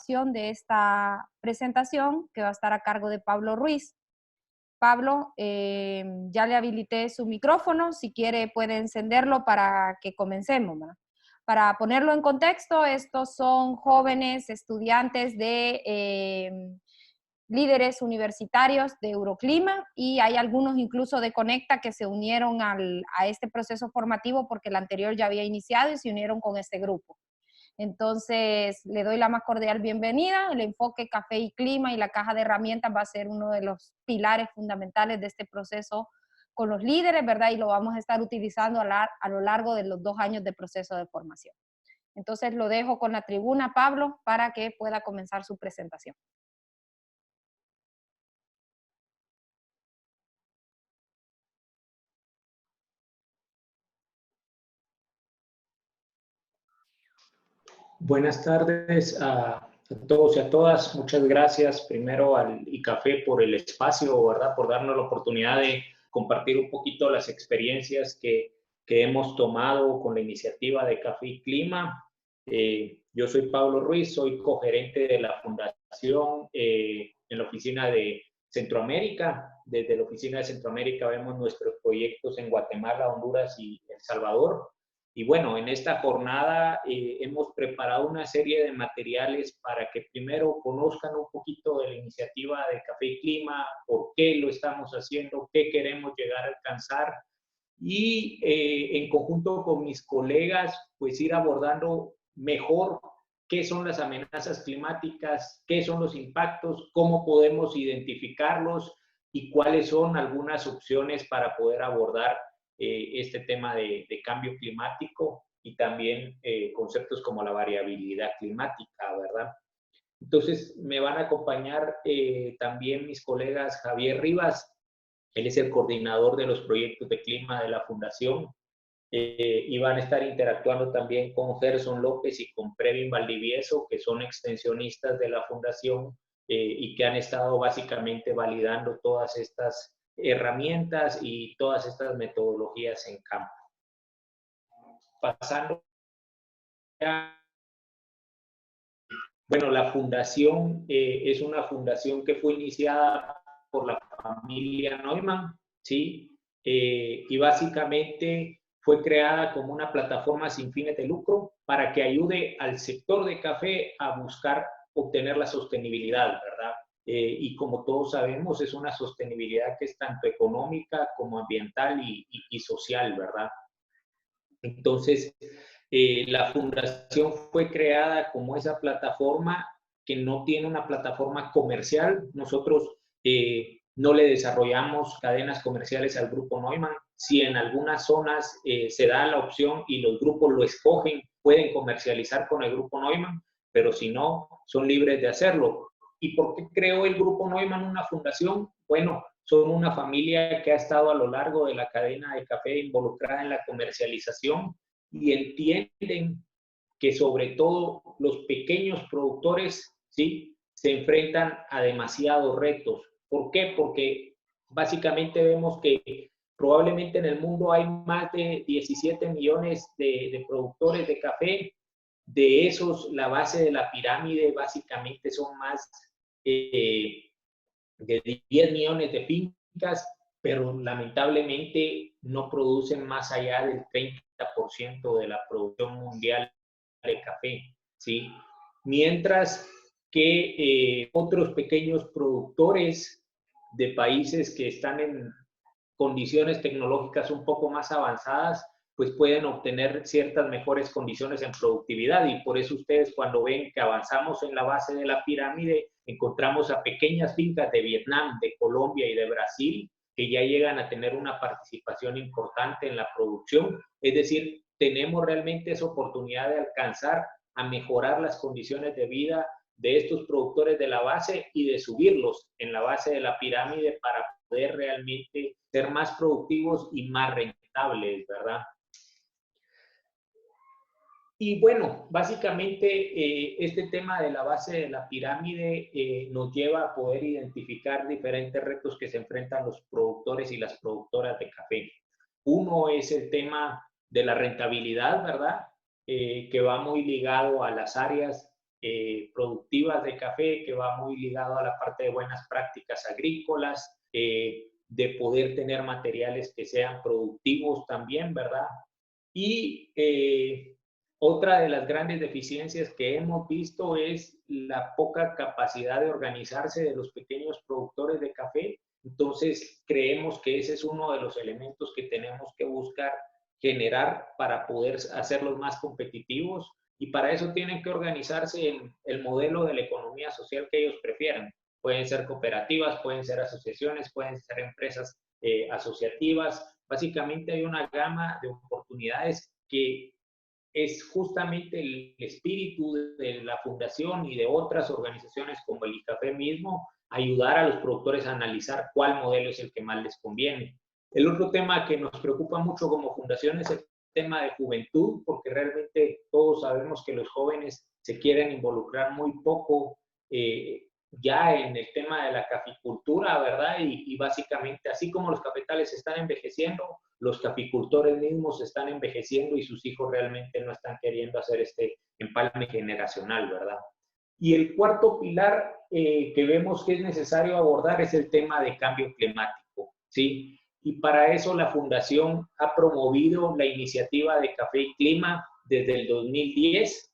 grabación de esta presentación que va a estar a cargo de Pablo Ruiz. Pablo, ya le habilité su micrófono, si quiere puede encenderlo para que comencemos, ¿verdad? Para ponerlo en contexto, estos son jóvenes estudiantes de líderes universitarios de Euroclima y hay algunos incluso de Conecta que se unieron a este proceso formativo porque el anterior ya había iniciado y se unieron con este grupo. Entonces, le doy la más cordial bienvenida. El enfoque Café y Clima y la caja de herramientas va a ser uno de los pilares fundamentales de este proceso con los líderes, ¿verdad? Y lo vamos a estar utilizando a lo largo de los 2 años de proceso de formación. Entonces, lo dejo con la tribuna, Pablo, para que pueda comenzar su presentación. Buenas tardes a todos y a todas. Muchas gracias primero al ICAFE por el espacio, ¿verdad? Por darnos la oportunidad de compartir un poquito las experiencias que hemos tomado con la iniciativa de Café y Clima. Yo soy Pablo Ruiz, soy cogerente de la fundación en la oficina de Centroamérica. Desde la oficina de Centroamérica vemos nuestros proyectos en Guatemala, Honduras y El Salvador. Y bueno, en esta jornada hemos preparado una serie de materiales para que primero conozcan un poquito de la iniciativa de Café y Clima, por qué lo estamos haciendo, qué queremos llegar a alcanzar y en conjunto con mis colegas, pues ir abordando mejor qué son las amenazas climáticas, qué son los impactos, cómo podemos identificarlos y cuáles son algunas opciones para poder abordar este tema de cambio climático y también conceptos como la variabilidad climática, ¿verdad? Entonces, me van a acompañar también mis colegas Javier Rivas, él es el coordinador de los proyectos de clima de la Fundación, y van a estar interactuando también con Gerson López y con Previn Valdivieso, que son extensionistas de la Fundación y que han estado básicamente validando todas estas herramientas y todas estas metodologías en campo. Pasando a, bueno, la fundación es una fundación que fue iniciada por la familia Neumann, ¿sí? Y básicamente fue creada como una plataforma sin fines de lucro para que ayude al sector de café a buscar obtener la sostenibilidad, ¿verdad? Y como todos sabemos, es una sostenibilidad que es tanto económica como ambiental y social, ¿verdad? Entonces, la fundación fue creada como esa plataforma que no tiene una plataforma comercial. Nosotros no le desarrollamos cadenas comerciales al Grupo Neumann. Si en algunas zonas se da la opción y los grupos lo escogen, pueden comercializar con el Grupo Neumann, pero si no, son libres de hacerlo. ¿Y por qué creó el Grupo Neumann una fundación? Bueno, son una familia que ha estado a lo largo de la cadena de café involucrada en la comercialización y entienden que sobre todo los pequeños productores, ¿sí?, se enfrentan a demasiados retos. ¿Por qué? Porque básicamente vemos que probablemente en el mundo hay más de 17 millones de productores de café. De esos, la base de la pirámide básicamente son más de 10 millones de fincas, pero lamentablemente no producen más allá del 30% de la producción mundial de café, ¿sí? Mientras que otros pequeños productores de países que están en condiciones tecnológicas un poco más avanzadas, pues pueden obtener ciertas mejores condiciones en productividad y por eso ustedes cuando ven que avanzamos en la base de la pirámide, encontramos a pequeñas fincas de Vietnam, de Colombia y de Brasil que ya llegan a tener una participación importante en la producción. Es decir, tenemos realmente esa oportunidad de alcanzar a mejorar las condiciones de vida de estos productores de la base y de subirlos en la base de la pirámide para poder realmente ser más productivos y más rentables, ¿verdad? Y bueno, básicamente este tema de la base de la pirámide nos lleva a poder identificar diferentes retos que se enfrentan los productores y las productoras de café. Uno es el tema de la rentabilidad, ¿verdad? Que va muy ligado a las áreas productivas de café, que va muy ligado a la parte de buenas prácticas agrícolas, de poder tener materiales que sean productivos también, ¿verdad? Y otra de las grandes deficiencias que hemos visto es la poca capacidad de organizarse de los pequeños productores de café. Entonces, creemos que ese es uno de los elementos que tenemos que buscar generar para poder hacerlos más competitivos, y para eso tienen que organizarse en el modelo de la economía social que ellos prefieran. Pueden ser cooperativas, pueden ser asociaciones, pueden ser empresas asociativas. Básicamente hay una gama de oportunidades que es justamente el espíritu de la fundación y de otras organizaciones como el ICAFE mismo, ayudar a los productores a analizar cuál modelo es el que más les conviene. El otro tema que nos preocupa mucho como fundación es el tema de juventud, porque realmente todos sabemos que los jóvenes se quieren involucrar muy poco ya en el tema de la caficultura, ¿verdad? Y básicamente, así como los cafetales están envejeciendo, los caficultores mismos están envejeciendo y sus hijos realmente no están queriendo hacer este empalme generacional, ¿verdad? Y el cuarto pilar que vemos que es necesario abordar es el tema de cambio climático, ¿sí? Y para eso la Fundación ha promovido la iniciativa de Café y Clima desde el 2010.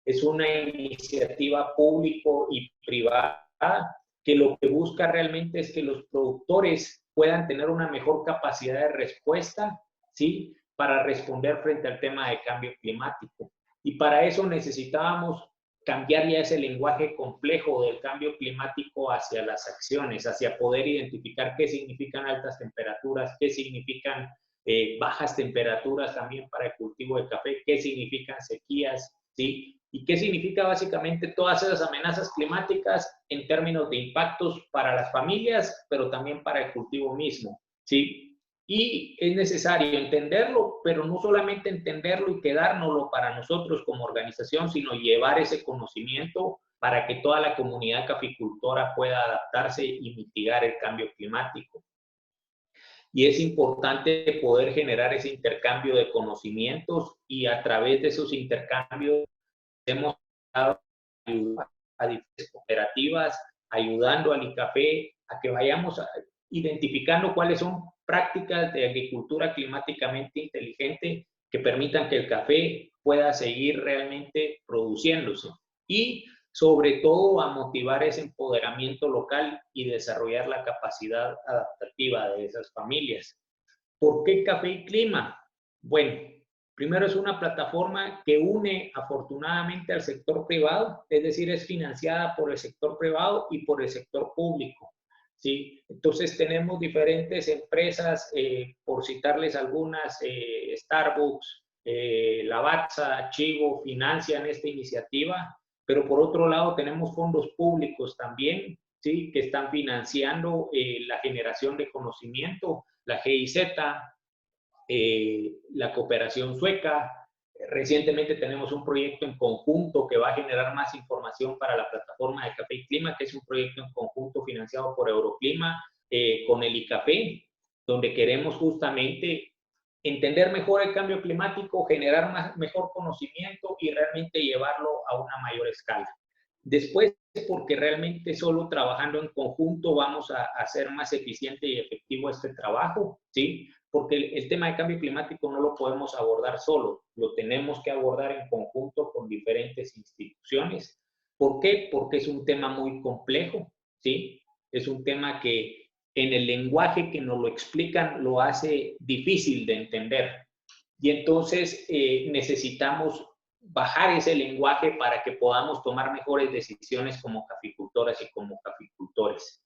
Es una iniciativa público y privada que lo que busca realmente es que los productores puedan tener una mejor capacidad de respuesta, ¿sí? Para responder frente al tema de cambio climático. Y para eso necesitábamos cambiar ya ese lenguaje complejo del cambio climático hacia las acciones, hacia poder identificar qué significan altas temperaturas, qué significan bajas temperaturas también para el cultivo de café, qué significan sequías, ¿sí? Y qué significa básicamente todas esas amenazas climáticas en términos de impactos para las familias, pero también para el cultivo mismo, ¿sí? Y es necesario entenderlo, pero no solamente entenderlo y quedárnoslo para nosotros como organización, sino llevar ese conocimiento para que toda la comunidad caficultora pueda adaptarse y mitigar el cambio climático. Y es importante poder generar ese intercambio de conocimientos, y a través de esos intercambios hemos dado a diferentes cooperativas, ayudando al ICAFE a que vayamos identificando cuáles son prácticas de agricultura climáticamente inteligente que permitan que el café pueda seguir realmente produciéndose, y sobre todo a motivar ese empoderamiento local y desarrollar la capacidad adaptativa de esas familias. ¿Por qué Café y Clima? Bueno, primero es una plataforma que une afortunadamente al sector privado, es decir, es financiada por el sector privado y por el sector público, ¿sí? Entonces tenemos diferentes empresas, por citarles algunas, Starbucks, Lavazza, Chivo, financian esta iniciativa, pero por otro lado tenemos fondos públicos también, ¿sí? Que están financiando la generación de conocimiento, la GIZ, la cooperación sueca. Recientemente tenemos un proyecto en conjunto que va a generar más información para la plataforma de Café y Clima, que es un proyecto en conjunto financiado por Euroclima con el ICAFE, donde queremos justamente entender mejor el cambio climático, generar mejor conocimiento y realmente llevarlo a una mayor escala. Después, porque realmente solo trabajando en conjunto vamos a hacer más eficiente y efectivo este trabajo, ¿sí? Porque el tema de cambio climático no lo podemos abordar solo, lo tenemos que abordar en conjunto con diferentes instituciones. ¿Por qué? Porque es un tema muy complejo, ¿sí? Es un tema que en el lenguaje que nos lo explican lo hace difícil de entender. Y entonces necesitamos bajar ese lenguaje para que podamos tomar mejores decisiones como caficultoras y como caficultores.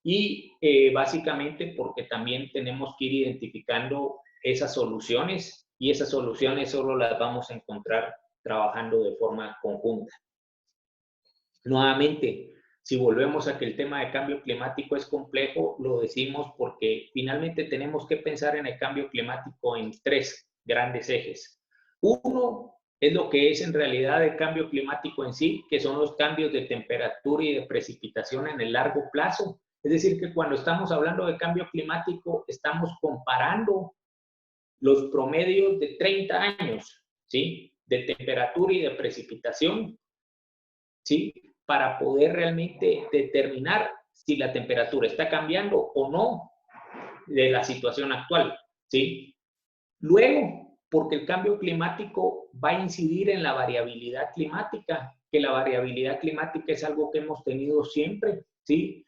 Y básicamente porque también tenemos que ir identificando esas soluciones, y esas soluciones solo las vamos a encontrar trabajando de forma conjunta. Nuevamente, si volvemos a que el tema de cambio climático es complejo, lo decimos porque finalmente tenemos que pensar en el cambio climático en tres grandes ejes. Uno es lo que es en realidad el cambio climático en sí, que son los cambios de temperatura y de precipitación en el largo plazo. Es decir, que cuando estamos hablando de cambio climático, estamos comparando los promedios de 30 años, ¿sí? De temperatura y de precipitación, ¿sí? Para poder realmente determinar si la temperatura está cambiando o no de la situación actual, ¿sí? Luego, porque el cambio climático va a incidir en la variabilidad climática, que la variabilidad climática es algo que hemos tenido siempre, ¿sí?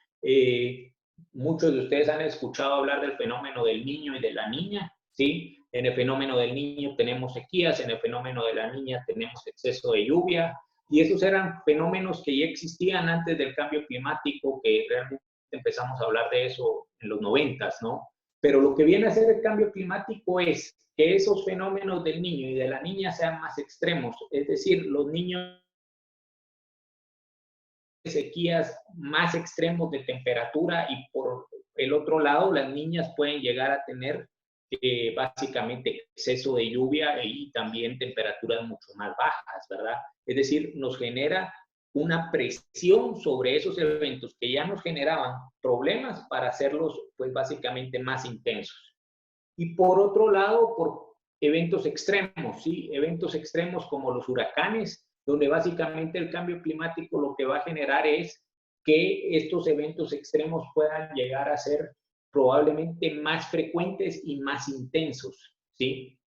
Muchos de ustedes han escuchado hablar del fenómeno del niño y de la niña, ¿sí? En el fenómeno del niño tenemos sequías, en el fenómeno de la niña tenemos exceso de lluvia, y esos eran fenómenos que ya existían antes del cambio climático, que realmente empezamos a hablar de eso en los 90, ¿no? Pero lo que viene a ser el cambio climático es que esos fenómenos del niño y de la niña sean más extremos, es decir, los niños sequías más extremos de temperatura y por el otro lado las niñas pueden llegar a tener básicamente exceso de lluvia y también temperaturas mucho más bajas, ¿verdad? Es decir, nos genera una presión sobre esos eventos que ya nos generaban problemas para hacerlos pues básicamente más intensos. Y por otro lado, por eventos extremos, ¿sí? Eventos extremos como los huracanes, donde básicamente el cambio climático lo que va a generar es que estos eventos extremos puedan llegar a ser probablemente más frecuentes y más intensos, ¿sí?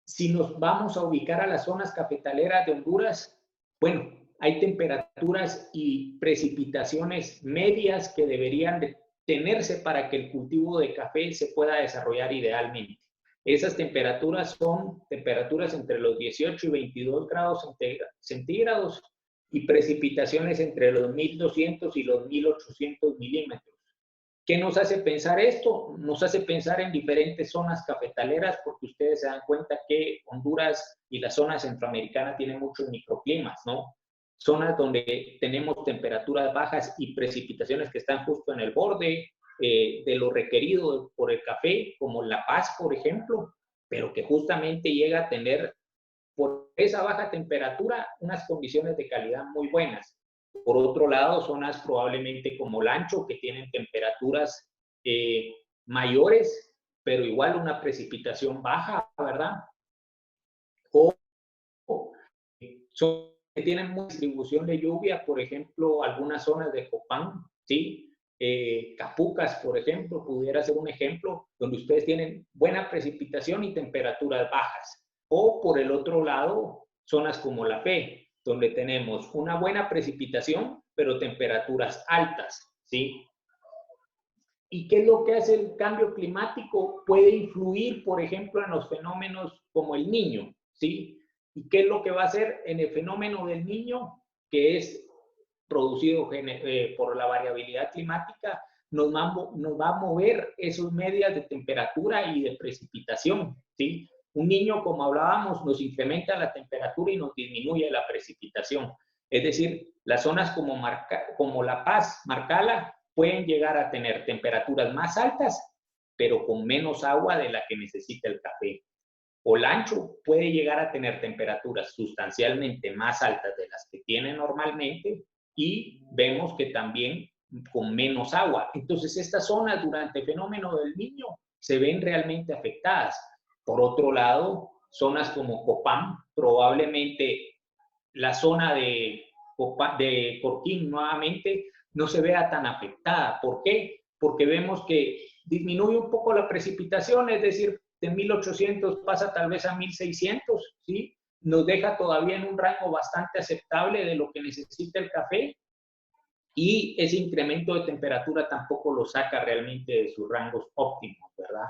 Si nos vamos a ubicar a las zonas cafetaleras de Honduras, bueno, hay temperaturas y precipitaciones medias que deberían de tenerse para que el cultivo de café se pueda desarrollar idealmente. Esas temperaturas son temperaturas entre los 18 y 22 grados centígrados y precipitaciones entre los 1200 y los 1800 milímetros. ¿Qué nos hace pensar esto? Nos hace pensar en diferentes zonas cafetaleras, porque ustedes se dan cuenta que Honduras y la zona centroamericana tienen muchos microclimas, ¿no? Zonas donde tenemos temperaturas bajas y precipitaciones que están justo en el borde de lo requerido por el café, como La Paz, por ejemplo, pero que justamente llega a tener, por esa baja temperatura, unas condiciones de calidad muy buenas. Por otro lado, zonas probablemente como Lancho, que tienen temperaturas mayores, pero igual una precipitación baja, ¿verdad? O zonas que tienen mucha distribución de lluvia, por ejemplo, algunas zonas de Copán, ¿sí? Capucas, por ejemplo, pudiera ser un ejemplo donde ustedes tienen buena precipitación y temperaturas bajas. O por el otro lado, zonas como La Fe, donde tenemos una buena precipitación, pero temperaturas altas, ¿sí? ¿Y qué es lo que hace el cambio climático? Puede influir, por ejemplo, en los fenómenos como el Niño, ¿sí? ¿Y qué es lo que va a hacer en el fenómeno del Niño, que es producido por la variabilidad climática? Nos va a mover esos medias de temperatura y de precipitación, ¿sí? Un niño, como hablábamos, nos incrementa la temperatura y nos disminuye la precipitación. Es decir, las zonas como La Paz, Marcala, pueden llegar a tener temperaturas más altas, pero con menos agua de la que necesita el café. Olancho puede llegar a tener temperaturas sustancialmente más altas de las que tiene normalmente y vemos que también con menos agua. Entonces, estas zonas durante el fenómeno del Niño se ven realmente afectadas. Por otro lado, zonas como Copán, probablemente la zona de Corquín nuevamente no se vea tan afectada. ¿Por qué? Porque vemos que disminuye un poco la precipitación, es decir, de 1800 pasa tal vez a 1600, ¿sí? Nos deja todavía en un rango bastante aceptable de lo que necesita el café y ese incremento de temperatura tampoco lo saca realmente de sus rangos óptimos, ¿verdad?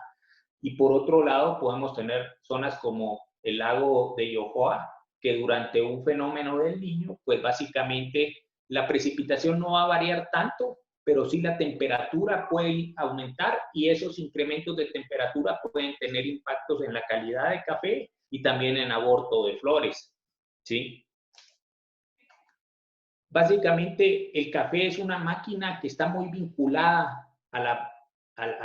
Y por otro lado, podemos tener zonas como el lago de Yohoa, que durante un fenómeno del Niño, pues básicamente la precipitación no va a variar tanto, pero sí la temperatura puede aumentar y esos incrementos de temperatura pueden tener impactos en la calidad de café y también en aborto de flores, ¿sí? Básicamente, el café es una máquina que está muy vinculada a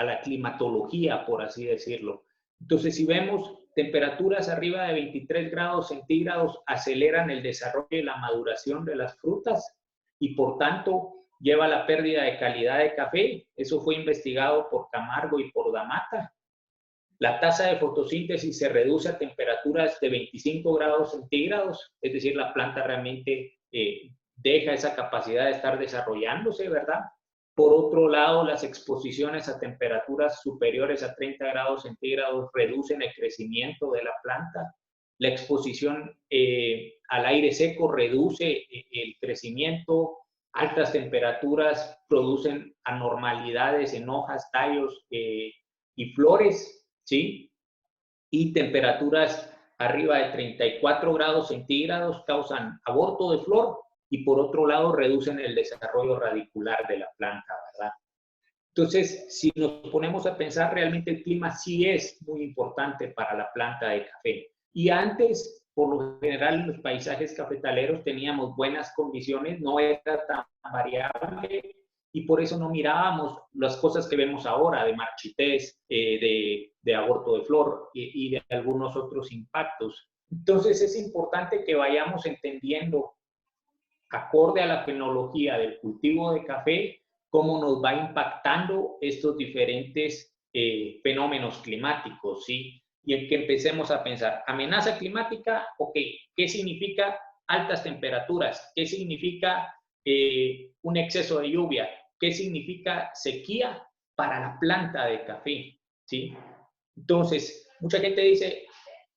la climatología, por así decirlo. Entonces, si vemos temperaturas arriba de 23 grados centígrados, aceleran el desarrollo y la maduración de las frutas y, por tanto, lleva a la pérdida de calidad de café. Eso fue investigado por Camargo y por Damata. La tasa de fotosíntesis se reduce a temperaturas de 25 grados centígrados, es decir, la planta realmente deja esa capacidad de estar desarrollándose, ¿verdad? Por otro lado, las exposiciones a temperaturas superiores a 30 grados centígrados reducen el crecimiento de la planta. La exposición al aire seco reduce el crecimiento. Altas temperaturas producen anormalidades en hojas, tallos y flores, ¿sí? Y temperaturas arriba de 34 grados centígrados causan aborto de flor y por otro lado reducen el desarrollo radicular de la planta, ¿verdad? Entonces, si nos ponemos a pensar, realmente el clima sí es muy importante para la planta de café. Y antes, por lo general, en los paisajes cafetaleros teníamos buenas condiciones, no era tan variable y por eso no mirábamos las cosas que vemos ahora de marchitez, de aborto de flor y de algunos otros impactos. Entonces, es importante que vayamos entendiendo, acorde a la tecnología del cultivo de café, cómo nos va impactando estos diferentes fenómenos climáticos, ¿sí? Y en que empecemos a pensar, amenaza climática, ok, ¿qué significa altas temperaturas? ¿Qué significa un exceso de lluvia? ¿Qué significa sequía para la planta de café? ¿Sí? Entonces, mucha gente dice,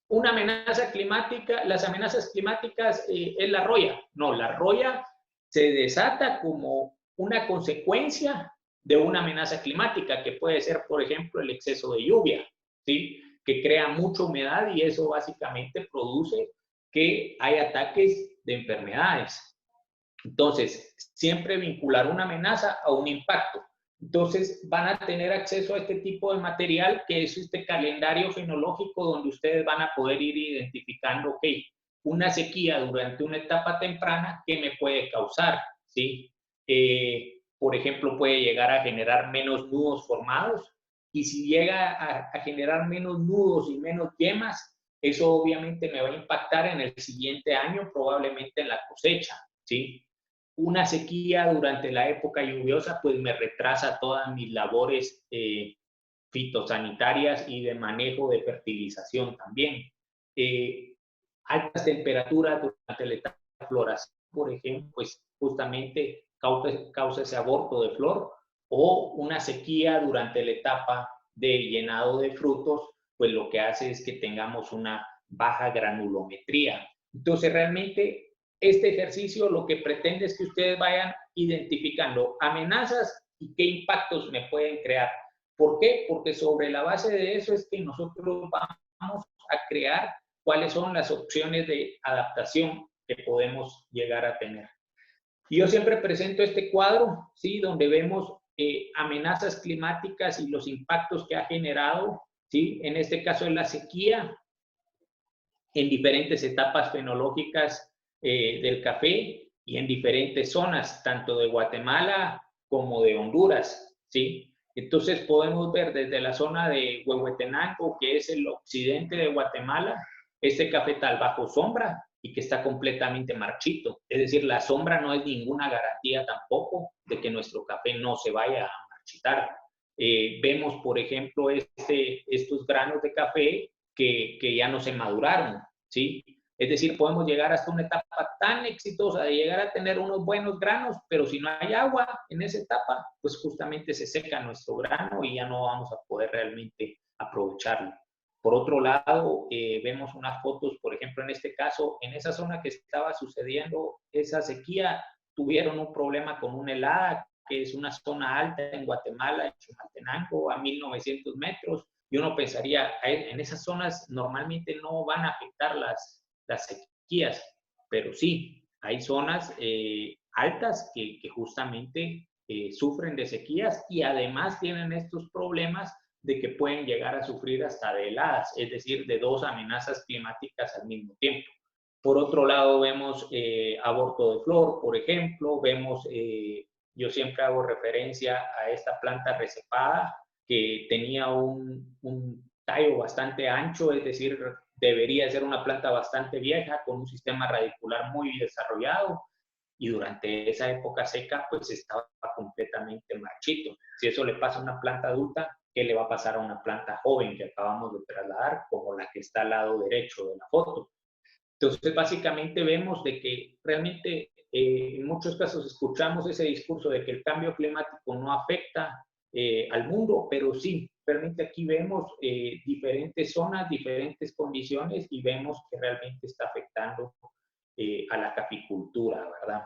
una amenaza climática, las amenazas climáticas es la roya. No, la roya se desata como una consecuencia de una amenaza climática, que puede ser, por ejemplo, el exceso de lluvia, ¿sí? Que crea mucha humedad y eso básicamente produce que hay ataques de enfermedades. Entonces, siempre vincular una amenaza a un impacto. Entonces, van a tener acceso a este tipo de material, que es este calendario fenológico, donde ustedes van a poder ir identificando, ok, una sequía durante una etapa temprana, ¿qué me puede causar? ¿Sí? Por ejemplo, puede llegar a generar menos nudos formados, y si llega a generar menos nudos y menos yemas, eso obviamente me va a impactar en el siguiente año, probablemente en la cosecha, ¿sí? Una sequía durante la época lluviosa, pues me retrasa todas mis labores fitosanitarias y de manejo de fertilización también. Altas temperaturas durante la etapa de floración, por ejemplo, pues justamente causa ese aborto de flor, o una sequía durante la etapa de llenado de frutos, pues lo que hace es que tengamos una baja granulometría. Entonces, realmente este ejercicio lo que pretende es que ustedes vayan identificando amenazas y qué impactos me pueden crear. ¿Por qué? Porque sobre la base de eso es que nosotros vamos a crear cuáles son las opciones de adaptación que podemos llegar a tener. Y yo siempre presento este cuadro, ¿sí? Donde vemos amenazas climáticas y los impactos que ha generado, ¿sí? En este caso es la sequía en diferentes etapas fenológicas del café y en diferentes zonas, tanto de Guatemala como de Honduras, ¿sí? Entonces podemos ver desde la zona de Huehuetenango, que es el occidente de Guatemala, este cafetal bajo sombra y que está completamente marchito. Es decir, la sombra no es ninguna garantía tampoco de que nuestro café no se vaya a marchitar. Vemos, por ejemplo, estos granos de café que ya no se maduraron, ¿sí? Es decir, podemos llegar hasta una etapa tan exitosa de llegar a tener unos buenos granos, pero si no hay agua en esa etapa, pues justamente se seca nuestro grano y ya no vamos a poder realmente aprovecharlo. Por otro lado, vemos unas fotos, por ejemplo, en este caso, en esa zona que estaba sucediendo esa sequía, tuvieron un problema con una helada, que es una zona alta en Guatemala, en Chimaltenango, a 1900 metros, y uno pensaría, en esas zonas normalmente no van a afectar las sequías, pero sí, hay zonas altas que justamente sufren de sequías y además tienen estos problemas de que pueden llegar a sufrir hasta de heladas, es decir, de dos amenazas climáticas al mismo tiempo. Por otro lado, vemos aborto de flor, por ejemplo, vemos, yo siempre hago referencia a esta planta recepada, que tenía un tallo bastante ancho, es decir, debería ser una planta bastante vieja, con un sistema radicular muy desarrollado, y durante esa época seca, pues estaba completamente marchito. Si eso le pasa a una planta adulta, qué le va a pasar a una planta joven que acabamos de trasladar, como la que está al lado derecho de la foto. Entonces, básicamente vemos de que realmente en muchos casos escuchamos ese discurso de que el cambio climático no afecta al mundo, pero sí, realmente aquí vemos diferentes zonas, diferentes condiciones y vemos que realmente está afectando a la caficultura, ¿verdad?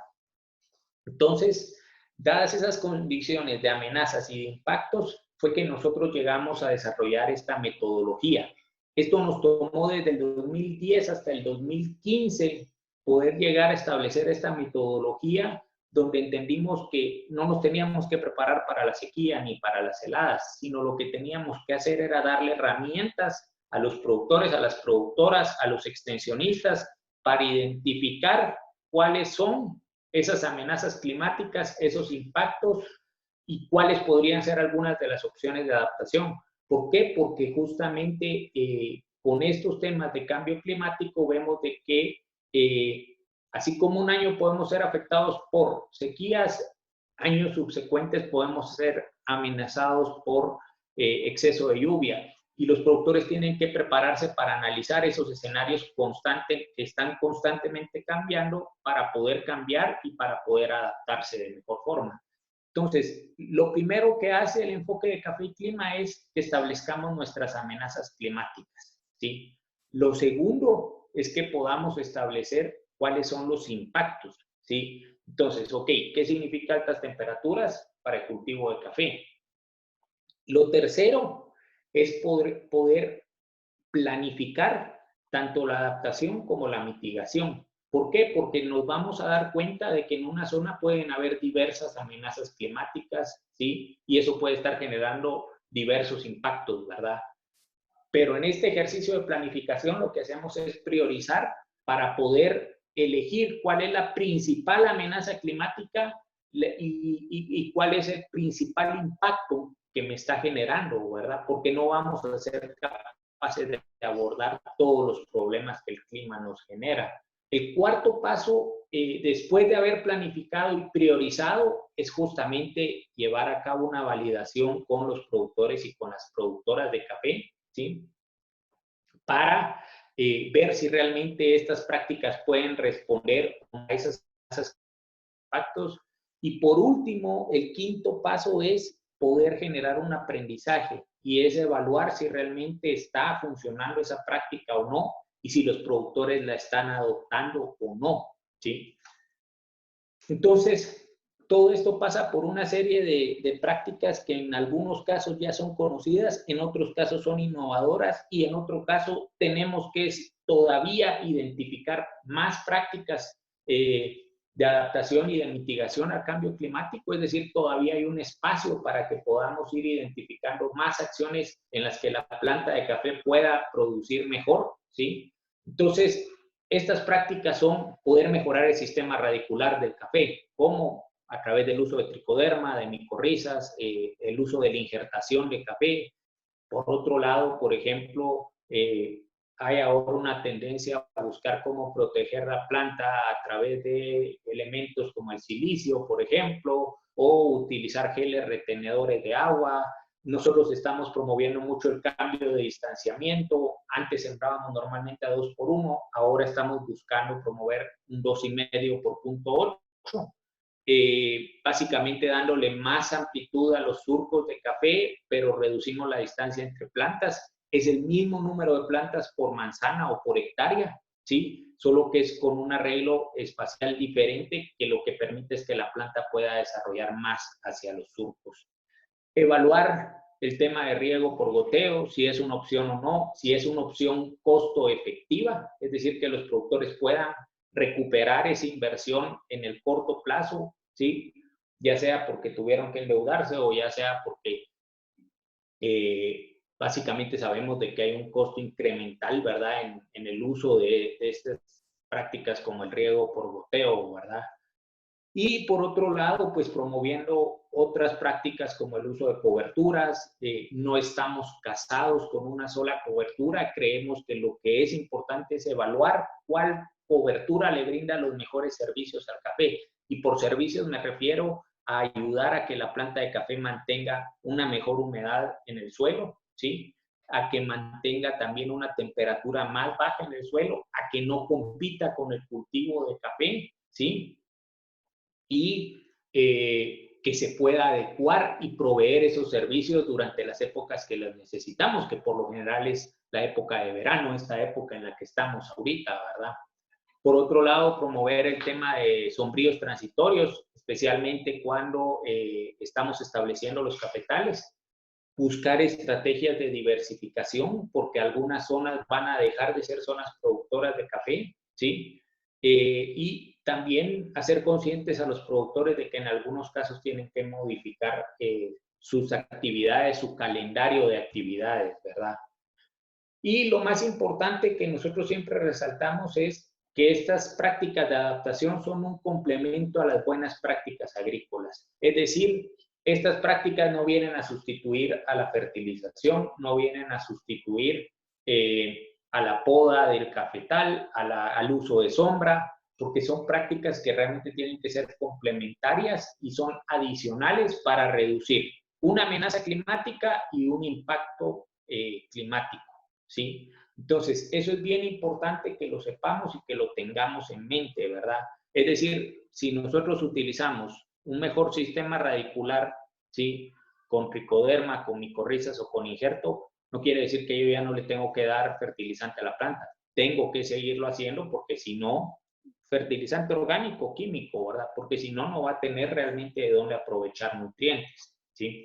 Entonces, dadas esas condiciones de amenazas y de impactos, fue que nosotros llegamos a desarrollar esta metodología. Esto nos tomó desde el 2010 hasta el 2015 poder llegar a establecer esta metodología donde entendimos que no nos teníamos que preparar para la sequía ni para las heladas, sino lo que teníamos que hacer era darle herramientas a los productores, a las productoras, a los extensionistas, para identificar cuáles son esas amenazas climáticas, esos impactos y cuáles podrían ser algunas de las opciones de adaptación. ¿Por qué? Porque justamente con estos temas de cambio climático vemos de que así como un año podemos ser afectados por sequías, años subsecuentes podemos ser amenazados por exceso de lluvia. Y los productores tienen que prepararse para analizar esos escenarios constantes que están constantemente cambiando para poder cambiar y para poder adaptarse de mejor forma. Entonces, lo primero que hace el enfoque de Café y Clima es que establezcamos nuestras amenazas climáticas, ¿sí? Lo segundo es que podamos establecer cuáles son los impactos, ¿sí? Entonces, ok, ¿qué significa altas temperaturas para el cultivo de café? Lo tercero es poder planificar tanto la adaptación como la mitigación. ¿Por qué? Porque nos vamos a dar cuenta de que en una zona pueden haber diversas amenazas climáticas, ¿sí? Y eso puede estar generando diversos impactos, ¿verdad? Pero en este ejercicio de planificación lo que hacemos es priorizar para poder elegir cuál es la principal amenaza climática y cuál es el principal impacto que me está generando, ¿verdad? Porque no vamos a ser capaces de abordar todos los problemas que el clima nos genera. El cuarto paso, después de haber planificado y priorizado, es justamente llevar a cabo una validación con los productores y con las productoras de café, ¿sí? Para ver si realmente estas prácticas pueden responder a esos impactos. Y por último, el quinto paso es poder generar un aprendizaje y es evaluar si realmente está funcionando esa práctica o no y si los productores la están adoptando o no, ¿sí? Entonces, todo esto pasa por una serie de prácticas que en algunos casos ya son conocidas, en otros casos son innovadoras y en otro caso tenemos que todavía identificar más prácticas de adaptación y de mitigación al cambio climático, es decir, todavía hay un espacio para que podamos ir identificando más acciones en las que la planta de café pueda producir mejor, ¿sí? Entonces, estas prácticas son poder mejorar el sistema radicular del café, como a través del uso de tricoderma, de micorrizas, el uso de la injertación de café. Por otro lado, por ejemplo, hay ahora una tendencia a buscar cómo proteger la planta a través de elementos como el silicio, por ejemplo, o utilizar geles retenedores de agua. Nosotros estamos promoviendo mucho el cambio de distanciamiento. Antes sembrábamos normalmente a 2x1, ahora estamos buscando promover un 2,5 por 0.8. Básicamente dándole más amplitud a los surcos de café, pero reducimos la distancia entre plantas. Es el mismo número de plantas por manzana o por hectárea, ¿sí? Solo que es con un arreglo espacial diferente que lo que permite es que la planta pueda desarrollar más hacia los surcos. Evaluar el tema de riego por goteo, si es una opción o no, si es una opción costo efectiva, es decir, que los productores puedan recuperar esa inversión en el corto plazo, ¿sí? Ya sea porque tuvieron que endeudarse o ya sea porque básicamente sabemos de que hay un costo incremental, ¿verdad? En el uso de estas prácticas como el riego por goteo, ¿verdad? Y por otro lado, pues promoviendo otras prácticas como el uso de coberturas. No estamos casados con una sola cobertura. Creemos que lo que es importante es evaluar cuál cobertura le brinda los mejores servicios al café. Y por servicios me refiero a ayudar a que la planta de café mantenga una mejor humedad en el suelo, ¿sí? A que mantenga también una temperatura más baja en el suelo, a que no compita con el cultivo de café, ¿sí? Y que se pueda adecuar y proveer esos servicios durante las épocas que los necesitamos, que por lo general es la época de verano, esta época en la que estamos ahorita, ¿verdad? Por otro lado, promover el tema de sombríos transitorios, especialmente cuando estamos estableciendo los cafetales. Buscar estrategias de diversificación, porque algunas zonas van a dejar de ser zonas productoras de café, ¿sí? Y también hacer conscientes a los productores de que en algunos casos tienen que modificar sus actividades, su calendario de actividades, ¿verdad? Y lo más importante que nosotros siempre resaltamos es que estas prácticas de adaptación son un complemento a las buenas prácticas agrícolas. Es decir, estas prácticas no vienen a sustituir a la fertilización, no vienen a sustituir a la poda del cafetal, al uso de sombra, porque son prácticas que realmente tienen que ser complementarias y son adicionales para reducir una amenaza climática y un impacto climático, ¿sí? Entonces, eso es bien importante que lo sepamos y que lo tengamos en mente, ¿verdad? Es decir, si nosotros utilizamos un mejor sistema radicular, ¿sí? Con tricoderma, con micorrizas o con injerto, no quiere decir que yo ya no le tengo que dar fertilizante a la planta. Tengo que seguirlo haciendo porque si no, fertilizante orgánico, químico, ¿verdad? Porque si no, no va a tener realmente de dónde aprovechar nutrientes, ¿sí?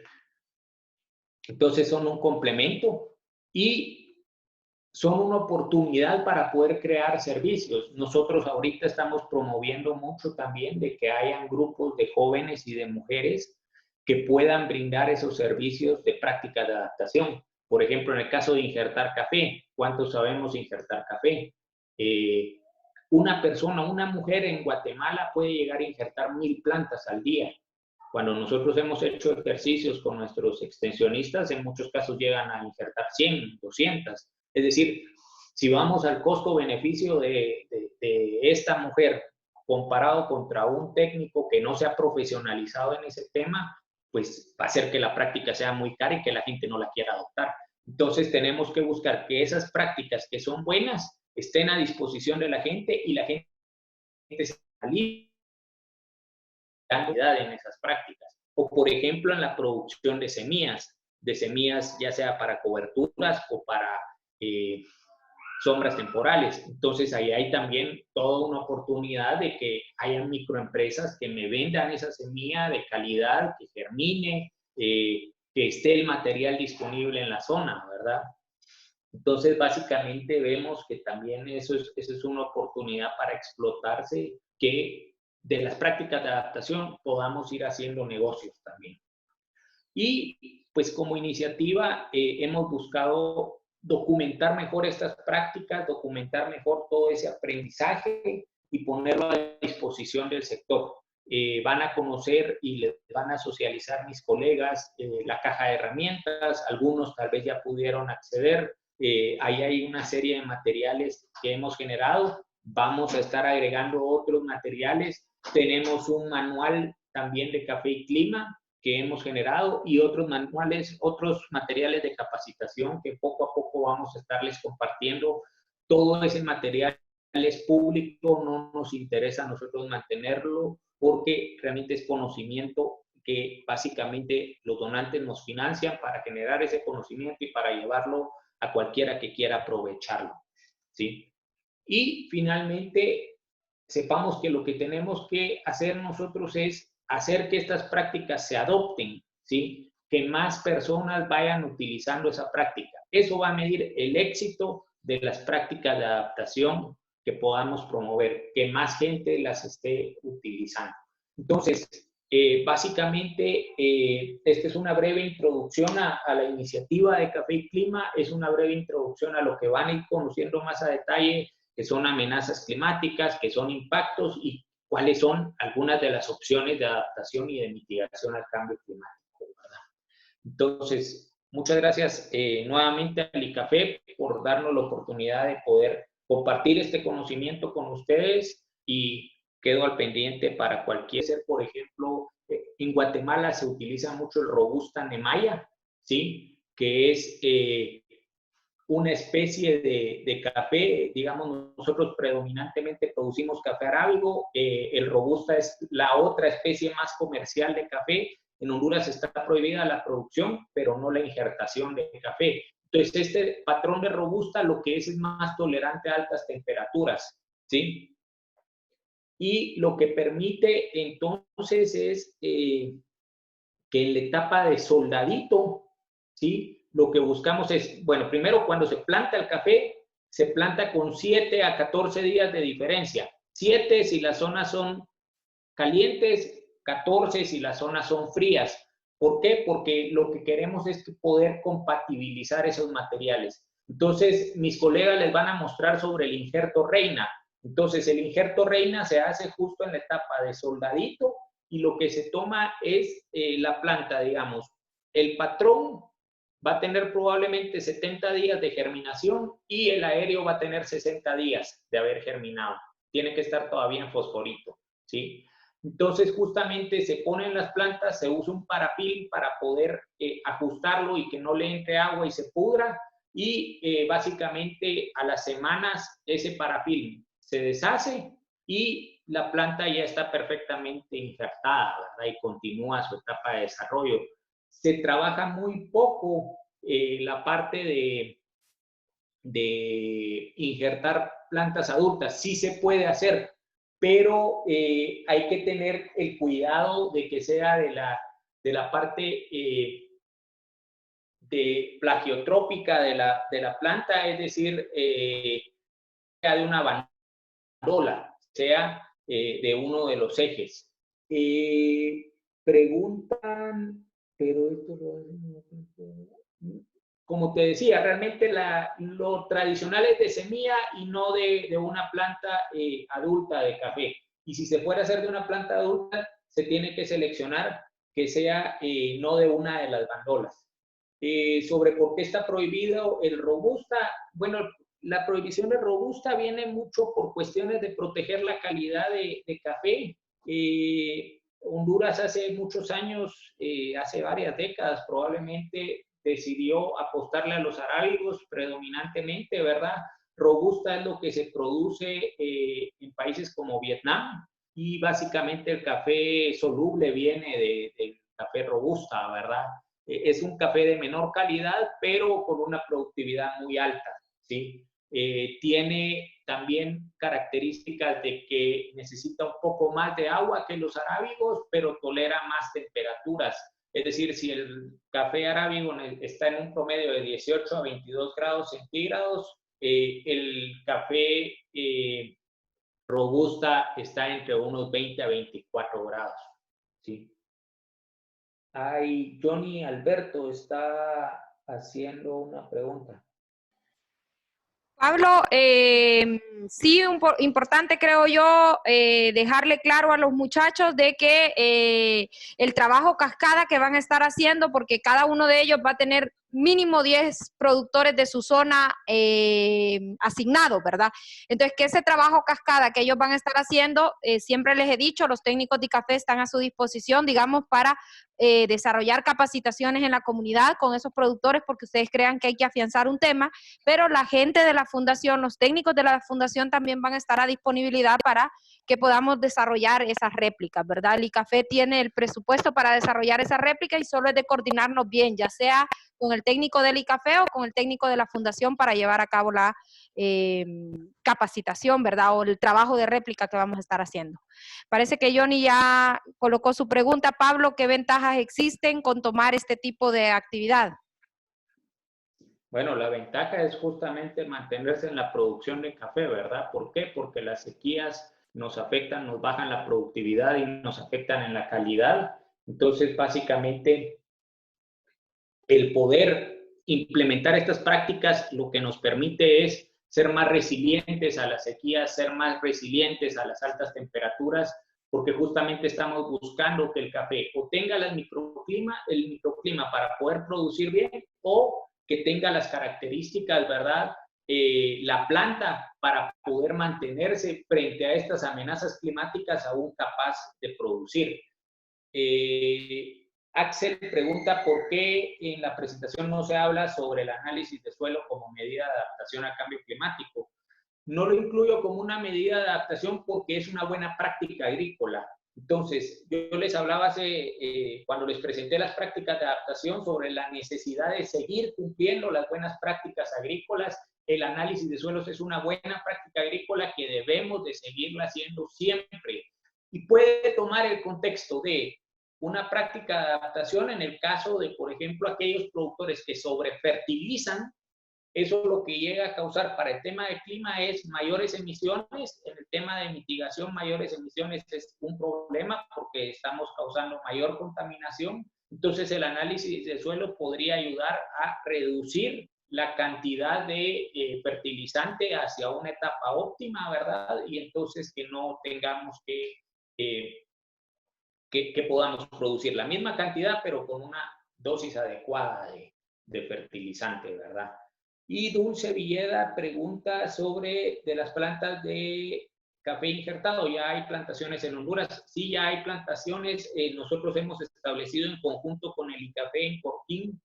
Entonces son un complemento y son una oportunidad para poder crear servicios. Nosotros ahorita estamos promoviendo mucho también de que hayan grupos de jóvenes y de mujeres que puedan brindar esos servicios de práctica de adaptación. Por ejemplo, en el caso de injertar café, ¿cuántos sabemos injertar café? Una persona, una mujer en Guatemala puede llegar a injertar 1000 plantas al día. Cuando nosotros hemos hecho ejercicios con nuestros extensionistas, en muchos casos llegan a injertar 100, 200. Es decir, si vamos al costo-beneficio de esta mujer comparado contra un técnico que no se ha profesionalizado en ese tema, pues va a hacer que la práctica sea muy cara y que la gente no la quiera adoptar. Entonces tenemos que buscar que esas prácticas que son buenas estén a disposición de la gente y la gente se alimente en esas prácticas. O por ejemplo en la producción de semillas ya sea para coberturas o para sombras temporales. Entonces ahí hay también toda una oportunidad de que haya microempresas que me vendan esa semilla de calidad, que germine, que esté el material disponible en la zona, ¿verdad? Entonces básicamente vemos que también eso es una oportunidad para explotarse, que de las prácticas de adaptación podamos ir haciendo negocios también. Y pues como iniciativa hemos buscado documentar mejor estas prácticas, documentar mejor todo ese aprendizaje y ponerlo a disposición del sector. Van a conocer y les van a socializar mis colegas la caja de herramientas, algunos tal vez ya pudieron acceder, ahí hay una serie de materiales que hemos generado, vamos a estar agregando otros materiales, tenemos un manual también de café y clima que hemos generado y otros manuales, otros materiales de capacitación que poco a poco vamos a estarles compartiendo. Todo ese material es público, no nos interesa a nosotros mantenerlo porque realmente es conocimiento que básicamente los donantes nos financian para generar ese conocimiento y para llevarlo a cualquiera que quiera aprovecharlo, ¿sí? Y finalmente, sepamos que lo que tenemos que hacer nosotros es hacer que estas prácticas se adopten, ¿sí? Que más personas vayan utilizando esa práctica. Eso va a medir el éxito de las prácticas de adaptación que podamos promover, que más gente las esté utilizando. Entonces, básicamente, esta es una breve introducción a la iniciativa de Café y Clima, es una breve introducción a lo que van a ir conociendo más a detalle, que son amenazas climáticas, que son impactos y cuáles son algunas de las opciones de adaptación y de mitigación al cambio climático, ¿verdad? Entonces, muchas gracias nuevamente a Licafé por darnos la oportunidad de poder compartir este conocimiento con ustedes y quedo al pendiente para cualquier ser, por ejemplo, en Guatemala se utiliza mucho el Robusta Nemaya, ¿sí? Que es una especie de café, digamos, nosotros predominantemente producimos café arábigo, el Robusta es la otra especie más comercial de café. En Honduras está prohibida la producción, pero no la injertación de café. Entonces, este patrón de Robusta lo que es más tolerante a altas temperaturas, ¿sí? Y lo que permite entonces es que en la etapa de soldadito, ¿sí? Lo que buscamos es, bueno, primero cuando se planta el café, se planta con 7 a 14 días de diferencia. 7 si las zonas son calientes, 14 si las zonas son frías. ¿Por qué? Porque lo que queremos es poder compatibilizar esos materiales. Entonces, mis colegas les van a mostrar sobre el injerto reina. Entonces, el injerto reina se hace justo en la etapa de soldadito y lo que se toma es la planta, digamos. El patrón va a tener probablemente 70 días de germinación y el aéreo va a tener 60 días de haber germinado. Tiene que estar todavía en fosforito, ¿sí? Entonces, justamente se ponen las plantas, se usa un parafilm para poder ajustarlo y que no le entre agua y se pudra. Y básicamente a las semanas ese parafilm se deshace y la planta ya está perfectamente injertada, ¿verdad? Y continúa su etapa de desarrollo. Se trabaja muy poco la parte de injertar plantas adultas. Sí se puede hacer, pero hay que tener el cuidado de que sea de la parte de plagiotrópica de la planta, es decir, sea de una bandola, sea de uno de los ejes. Preguntan, pero esto lo hacen, como te decía, realmente lo tradicional es de semilla y no de una planta adulta de café. Y si se fuera a hacer de una planta adulta, se tiene que seleccionar que sea no de una de las bandolas. Sobre por qué está prohibido el Robusta, bueno, la prohibición de Robusta viene mucho por cuestiones de proteger la calidad de café. Honduras hace muchos años, hace varias décadas probablemente, decidió apostarle a los arábigos predominantemente, ¿verdad? Robusta es lo que se produce en países como Vietnam y básicamente el café soluble viene del café Robusta, ¿verdad? Es un café de menor calidad, pero con una productividad muy alta, ¿sí? Tiene también características de que necesita un poco más de agua que los arábigos, pero tolera más temperaturas. Es decir, si el café arábigo está en un promedio de 18 a 22 grados centígrados, el café Robusta está entre unos 20 a 24 grados, ¿sí? Ay, Johnny Alberto está haciendo una pregunta. Pablo, sí, importante creo yo dejarle claro a los muchachos de que el trabajo cascada que van a estar haciendo, porque cada uno de ellos va a tener mínimo 10 productores de su zona asignados, ¿verdad? Entonces, que ese trabajo cascada que ellos van a estar haciendo, siempre les he dicho, los técnicos de café están a su disposición, digamos, para desarrollar capacitaciones en la comunidad con esos productores, porque ustedes crean que hay que afianzar un tema, pero la gente de la fundación, los técnicos de la fundación también van a estar a disponibilidad para que podamos desarrollar esas réplicas, ¿verdad? El ICAFE tiene el presupuesto para desarrollar esa réplica y solo es de coordinarnos bien, ya sea con el técnico del ICAFE o con el técnico de la fundación para llevar a cabo la capacitación, ¿verdad? O el trabajo de réplica que vamos a estar haciendo. Parece que Johnny ya colocó su pregunta. Pablo, ¿qué ventajas existen con tomar este tipo de actividad? Bueno, la ventaja es justamente mantenerse en la producción de café, ¿verdad? ¿Por qué? Porque las sequías nos afectan, nos bajan la productividad y nos afectan en la calidad. Entonces, básicamente, el poder implementar estas prácticas lo que nos permite es ser más resilientes a las sequías, ser más resilientes a las altas temperaturas, porque justamente estamos buscando que el café o tenga el microclima para poder producir bien o que tenga las características, ¿verdad? La planta para poder mantenerse frente a estas amenazas climáticas aún capaz de producir. Axel pregunta por qué en la presentación no se habla sobre el análisis de suelo como medida de adaptación al cambio climático. No lo incluyo como una medida de adaptación porque es una buena práctica agrícola. Entonces, yo les hablaba cuando les presenté las prácticas de adaptación sobre la necesidad de seguir cumpliendo las buenas prácticas agrícolas. El análisis de suelos es una buena práctica agrícola que debemos de seguirla haciendo siempre. Y puede tomar el contexto de una práctica de adaptación en el caso de, por ejemplo, aquellos productores que sobrefertilizan. Eso lo que llega a causar para el tema de clima es mayores emisiones. En el tema de mitigación, mayores emisiones es un problema porque estamos causando mayor contaminación. Entonces, el análisis de suelo podría ayudar a reducir la cantidad de fertilizante hacia una etapa óptima, ¿verdad? Y entonces que no tengamos que podamos producir la misma cantidad, pero con una dosis adecuada de fertilizante, ¿verdad? Y Dulce Villeda pregunta sobre de las plantas de café injertado. ¿Ya hay plantaciones en Honduras? Sí, ya hay plantaciones. Nosotros hemos establecido en conjunto con el ICAFE en Coquín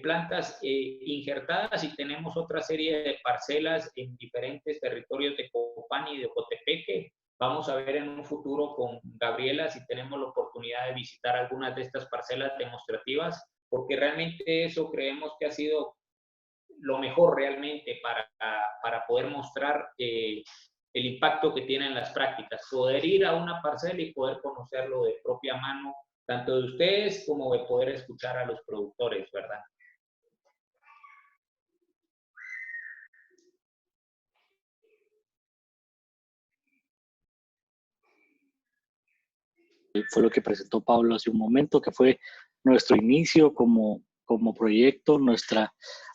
plantas injertadas y tenemos otra serie de parcelas en diferentes territorios de Copán y de Ocotepeque. Vamos a ver en un futuro con Gabriela si tenemos la oportunidad de visitar algunas de estas parcelas demostrativas, porque realmente eso creemos que ha sido lo mejor realmente para poder mostrar el impacto que tienen las prácticas. Poder ir a una parcela y poder conocerlo de propia mano, tanto de ustedes como de poder escuchar a los productores, ¿verdad? Fue lo que presentó Pablo hace un momento, que fue nuestro inicio como proyecto,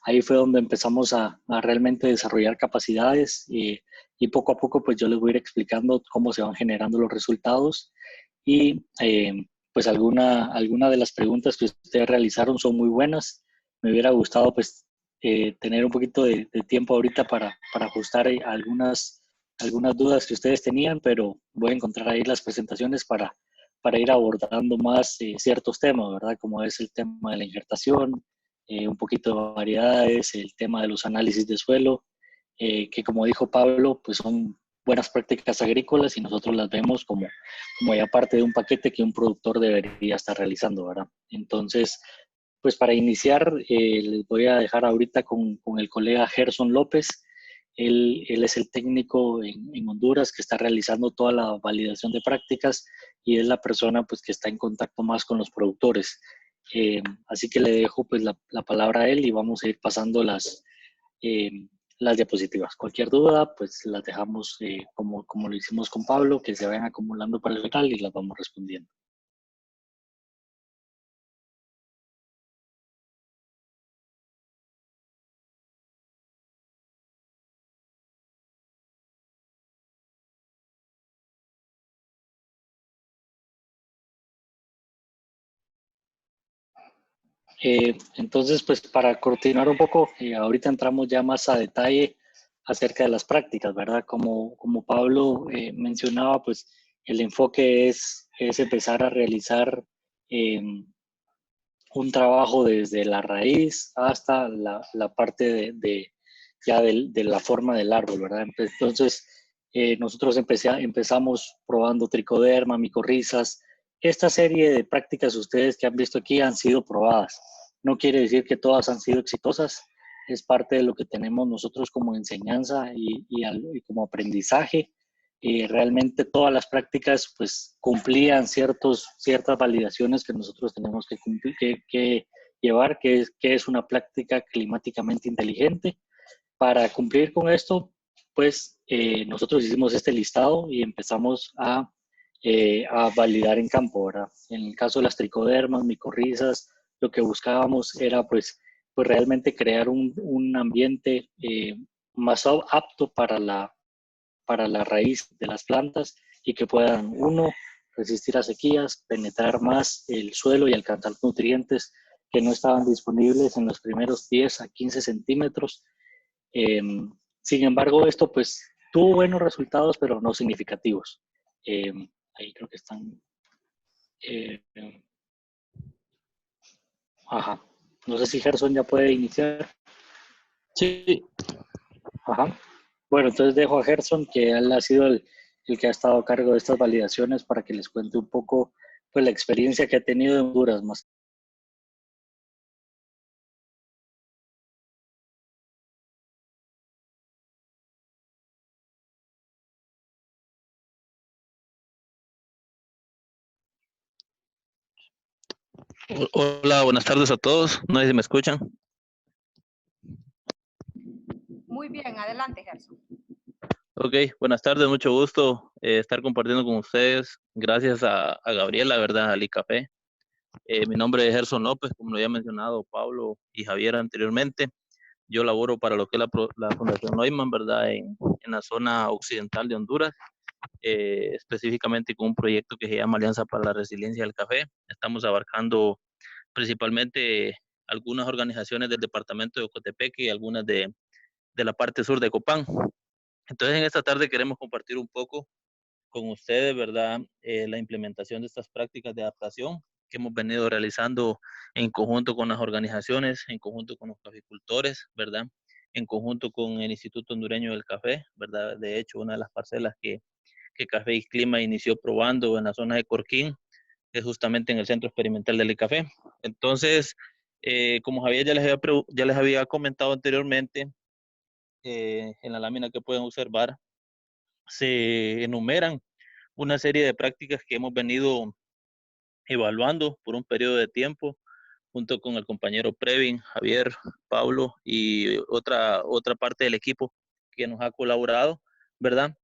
ahí fue donde empezamos a realmente desarrollar capacidades y poco a poco pues yo les voy a ir explicando cómo se van generando los resultados y pues alguna de las preguntas que ustedes realizaron son muy buenas. Me hubiera gustado pues tener un poquito de tiempo ahorita para ajustar algunas dudas que ustedes tenían, pero voy a encontrar ahí las presentaciones para ir abordando más ciertos temas, ¿verdad? Como es el tema de la injertación, un poquito de variedades, el tema de los análisis de suelo, que como dijo Pablo, pues son buenas prácticas agrícolas y nosotros las vemos como ya parte de un paquete que un productor debería estar realizando, ¿verdad? Entonces, pues para iniciar, les voy a dejar ahorita con el colega Gerson López. Él es el técnico en Honduras que está realizando toda la validación de prácticas y es la persona pues que está en contacto más con los productores. Así que le dejo pues la palabra a él y vamos a ir pasando eh, las diapositivas. Cualquier duda pues las dejamos como lo hicimos con Pablo, que se vayan acumulando para el final y las vamos respondiendo. Entonces, pues para continuar un poco, ahorita entramos ya más a detalle acerca de las prácticas, ¿verdad? Como Pablo mencionaba, pues el enfoque es empezar a realizar un trabajo desde la raíz hasta la parte ya de la forma del árbol, ¿verdad? Entonces, nosotros empezamos probando tricoderma, micorrizas. Esta serie de prácticas ustedes que han visto aquí han sido probadas. No quiere decir que todas han sido exitosas. Es parte de lo que tenemos nosotros como enseñanza y como aprendizaje. Realmente todas las prácticas pues cumplían ciertas validaciones que nosotros tenemos que cumplir, que llevar, que es una práctica climáticamente inteligente. Para cumplir con esto, pues nosotros hicimos este listado y empezamos a validar en campo, ¿verdad? En el caso de las tricodermas, micorrizas, lo que buscábamos era pues realmente crear un ambiente más apto para la raíz de las plantas y que puedan, uno, resistir a sequías, penetrar más el suelo y alcanzar nutrientes que no estaban disponibles en los primeros 10 a 15 centímetros. Sin embargo, esto pues tuvo buenos resultados, pero no significativos. Ahí creo que están. Eh, ajá. No sé si Gerson ya puede iniciar. Sí, Ajá. Bueno, entonces dejo a Gerson, que él ha sido el que ha estado a cargo de estas validaciones, para que les cuente un poco pues, la experiencia que ha tenido en Honduras. Más. hola, buenas tardes a todos. No sé si me escuchan. Muy bien, adelante, Gerson. Ok, buenas tardes, mucho gusto estar compartiendo con ustedes. Gracias a Gabriela, ¿verdad? Ali Café. Mi nombre es Gerson López, como lo había mencionado Pablo y Javier anteriormente. Yo laboro para lo que es la Fundación Neumann, ¿verdad? En la zona occidental de Honduras, específicamente con un proyecto que se llama Alianza para la Resiliencia del Café. Estamos abarcando principalmente algunas organizaciones del departamento de Ocotepeque y algunas de la parte sur de Copán. Entonces, en esta tarde queremos compartir un poco con ustedes, ¿verdad? La implementación de estas prácticas de adaptación que hemos venido realizando en conjunto con las organizaciones, en conjunto con los caficultores, ¿verdad? En conjunto con el Instituto Hondureño del Café, ¿verdad? De hecho, una de las parcelas que Café y Clima inició probando en la zona de Corquín es justamente en el Centro Experimental del Café. Entonces, como Javier ya les había comentado anteriormente, en la lámina que pueden observar, se enumeran una serie de prácticas que hemos venido evaluando por un periodo de tiempo, junto con el compañero Previn, Javier, Pablo y otra parte del equipo que nos ha colaborado, ¿verdad?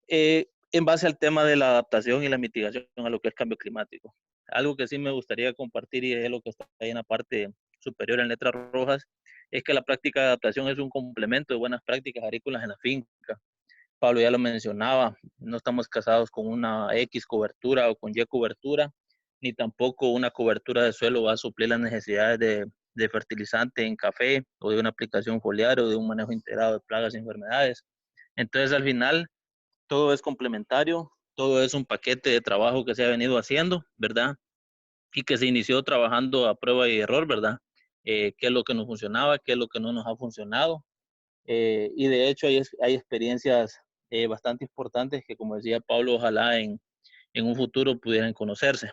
En base al tema de la adaptación y la mitigación a lo que es cambio climático. Algo que sí me gustaría compartir, y es lo que está ahí en la parte superior en letras rojas, es que la práctica de adaptación es un complemento de buenas prácticas agrícolas en la finca. Pablo ya lo mencionaba, no estamos casados con una X cobertura o con Y cobertura, ni tampoco una cobertura de suelo va a suplir las necesidades de fertilizante en café, o de una aplicación foliar, o de un manejo integrado de plagas y enfermedades. Entonces, al final, todo es complementario, todo es un paquete de trabajo que se ha venido haciendo, ¿verdad? Y que se inició trabajando a prueba y error, ¿verdad? Qué es lo que nos funcionaba, qué es lo que no nos ha funcionado. Y de hecho hay experiencias bastante importantes que, como decía Pablo, ojalá en un futuro pudieran conocerse.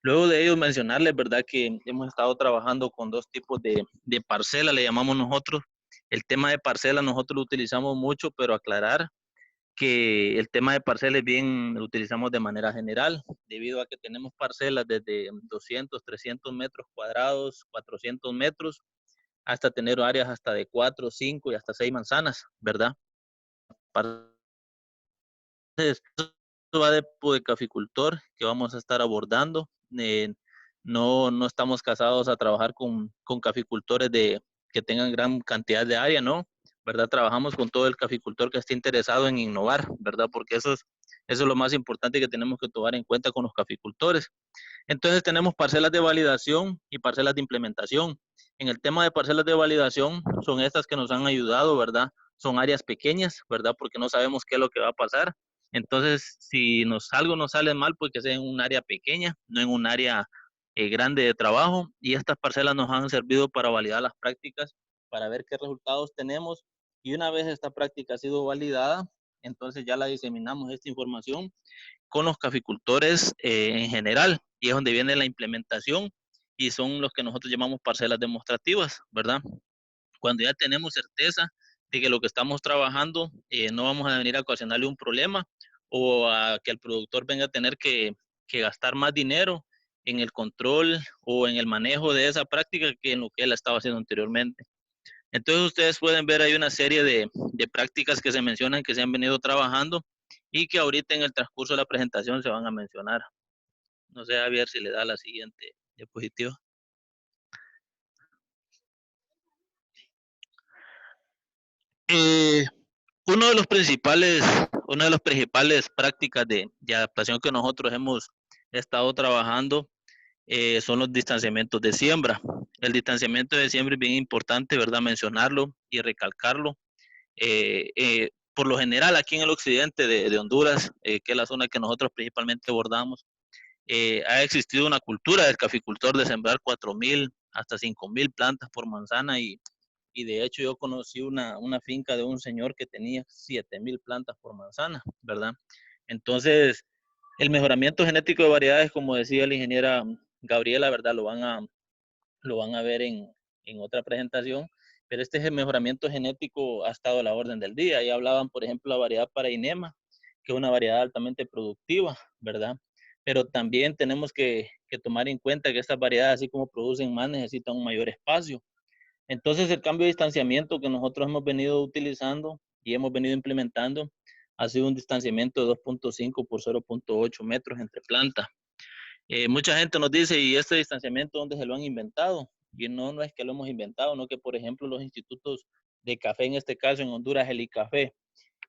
Luego de ello, mencionarles, ¿verdad?, que hemos estado trabajando con dos tipos de parcela, le llamamos nosotros. El tema de parcela nosotros lo utilizamos mucho, pero aclarar que el tema de parcelas bien lo utilizamos de manera general, debido a que tenemos parcelas desde 200, 300 metros cuadrados, 400 metros, hasta tener áreas hasta de 4, 5 y hasta 6 manzanas, ¿verdad? Entonces, esto va de caficultor que vamos a estar abordando. No estamos casados a trabajar con caficultores que tengan gran cantidad de área, ¿no? ¿Verdad? Trabajamos con todo el caficultor que esté interesado en innovar, ¿verdad? Porque eso es lo más importante que tenemos que tomar en cuenta con los caficultores. Entonces tenemos parcelas de validación y parcelas de implementación. En el tema de parcelas de validación, son estas que nos han ayudado, ¿verdad? Son áreas pequeñas, ¿verdad? Porque no sabemos qué es lo que va a pasar. Entonces, si algo nos sale mal, pues que sea en un área pequeña, no en un área grande de trabajo. Y estas parcelas nos han servido para validar las prácticas, para ver qué resultados tenemos. Y una vez esta práctica ha sido validada, entonces ya la diseminamos esta información con los caficultores en general, y es donde viene la implementación, y son los que nosotros llamamos parcelas demostrativas, ¿verdad? Cuando ya tenemos certeza de que lo que estamos trabajando no vamos a venir a ocasionarle un problema, o a que el productor venga a tener que gastar más dinero en el control o en el manejo de esa práctica que en lo que él estaba haciendo anteriormente. Entonces ustedes pueden ver, hay una serie de prácticas que se mencionan, que se han venido trabajando y que ahorita en el transcurso de la presentación se van a mencionar. No sé, Javier, si le da la siguiente diapositiva. Eh, una de las principales prácticas de adaptación que nosotros hemos estado trabajando son los distanciamientos de siembra. El distanciamiento de siembra es bien importante, ¿verdad? Mencionarlo y recalcarlo. Por lo general, aquí en el occidente de Honduras, que es la zona que nosotros principalmente abordamos, ha existido una cultura del caficultor de sembrar 4.000 hasta 5.000 plantas por manzana y de hecho yo conocí una finca de un señor que tenía 7.000 plantas por manzana, ¿verdad? Entonces, el mejoramiento genético de variedades, como decía la ingeniera Gabriela, ¿verdad? Lo van a ver en otra presentación, pero este mejoramiento genético ha estado a la orden del día. Ahí hablaban, por ejemplo, la variedad Parainema, que es una variedad altamente productiva, ¿verdad? Pero también tenemos que tomar en cuenta que estas variedades, así como producen más, necesitan un mayor espacio. Entonces, el cambio de distanciamiento que nosotros hemos venido utilizando y hemos venido implementando ha sido un distanciamiento de 2.5 por 0.8 metros entre plantas. Mucha gente nos dice, ¿y este distanciamiento dónde se lo han inventado? Y no es que lo hemos inventado, no que, por ejemplo, los institutos de café, en este caso en Honduras, el ICAFE,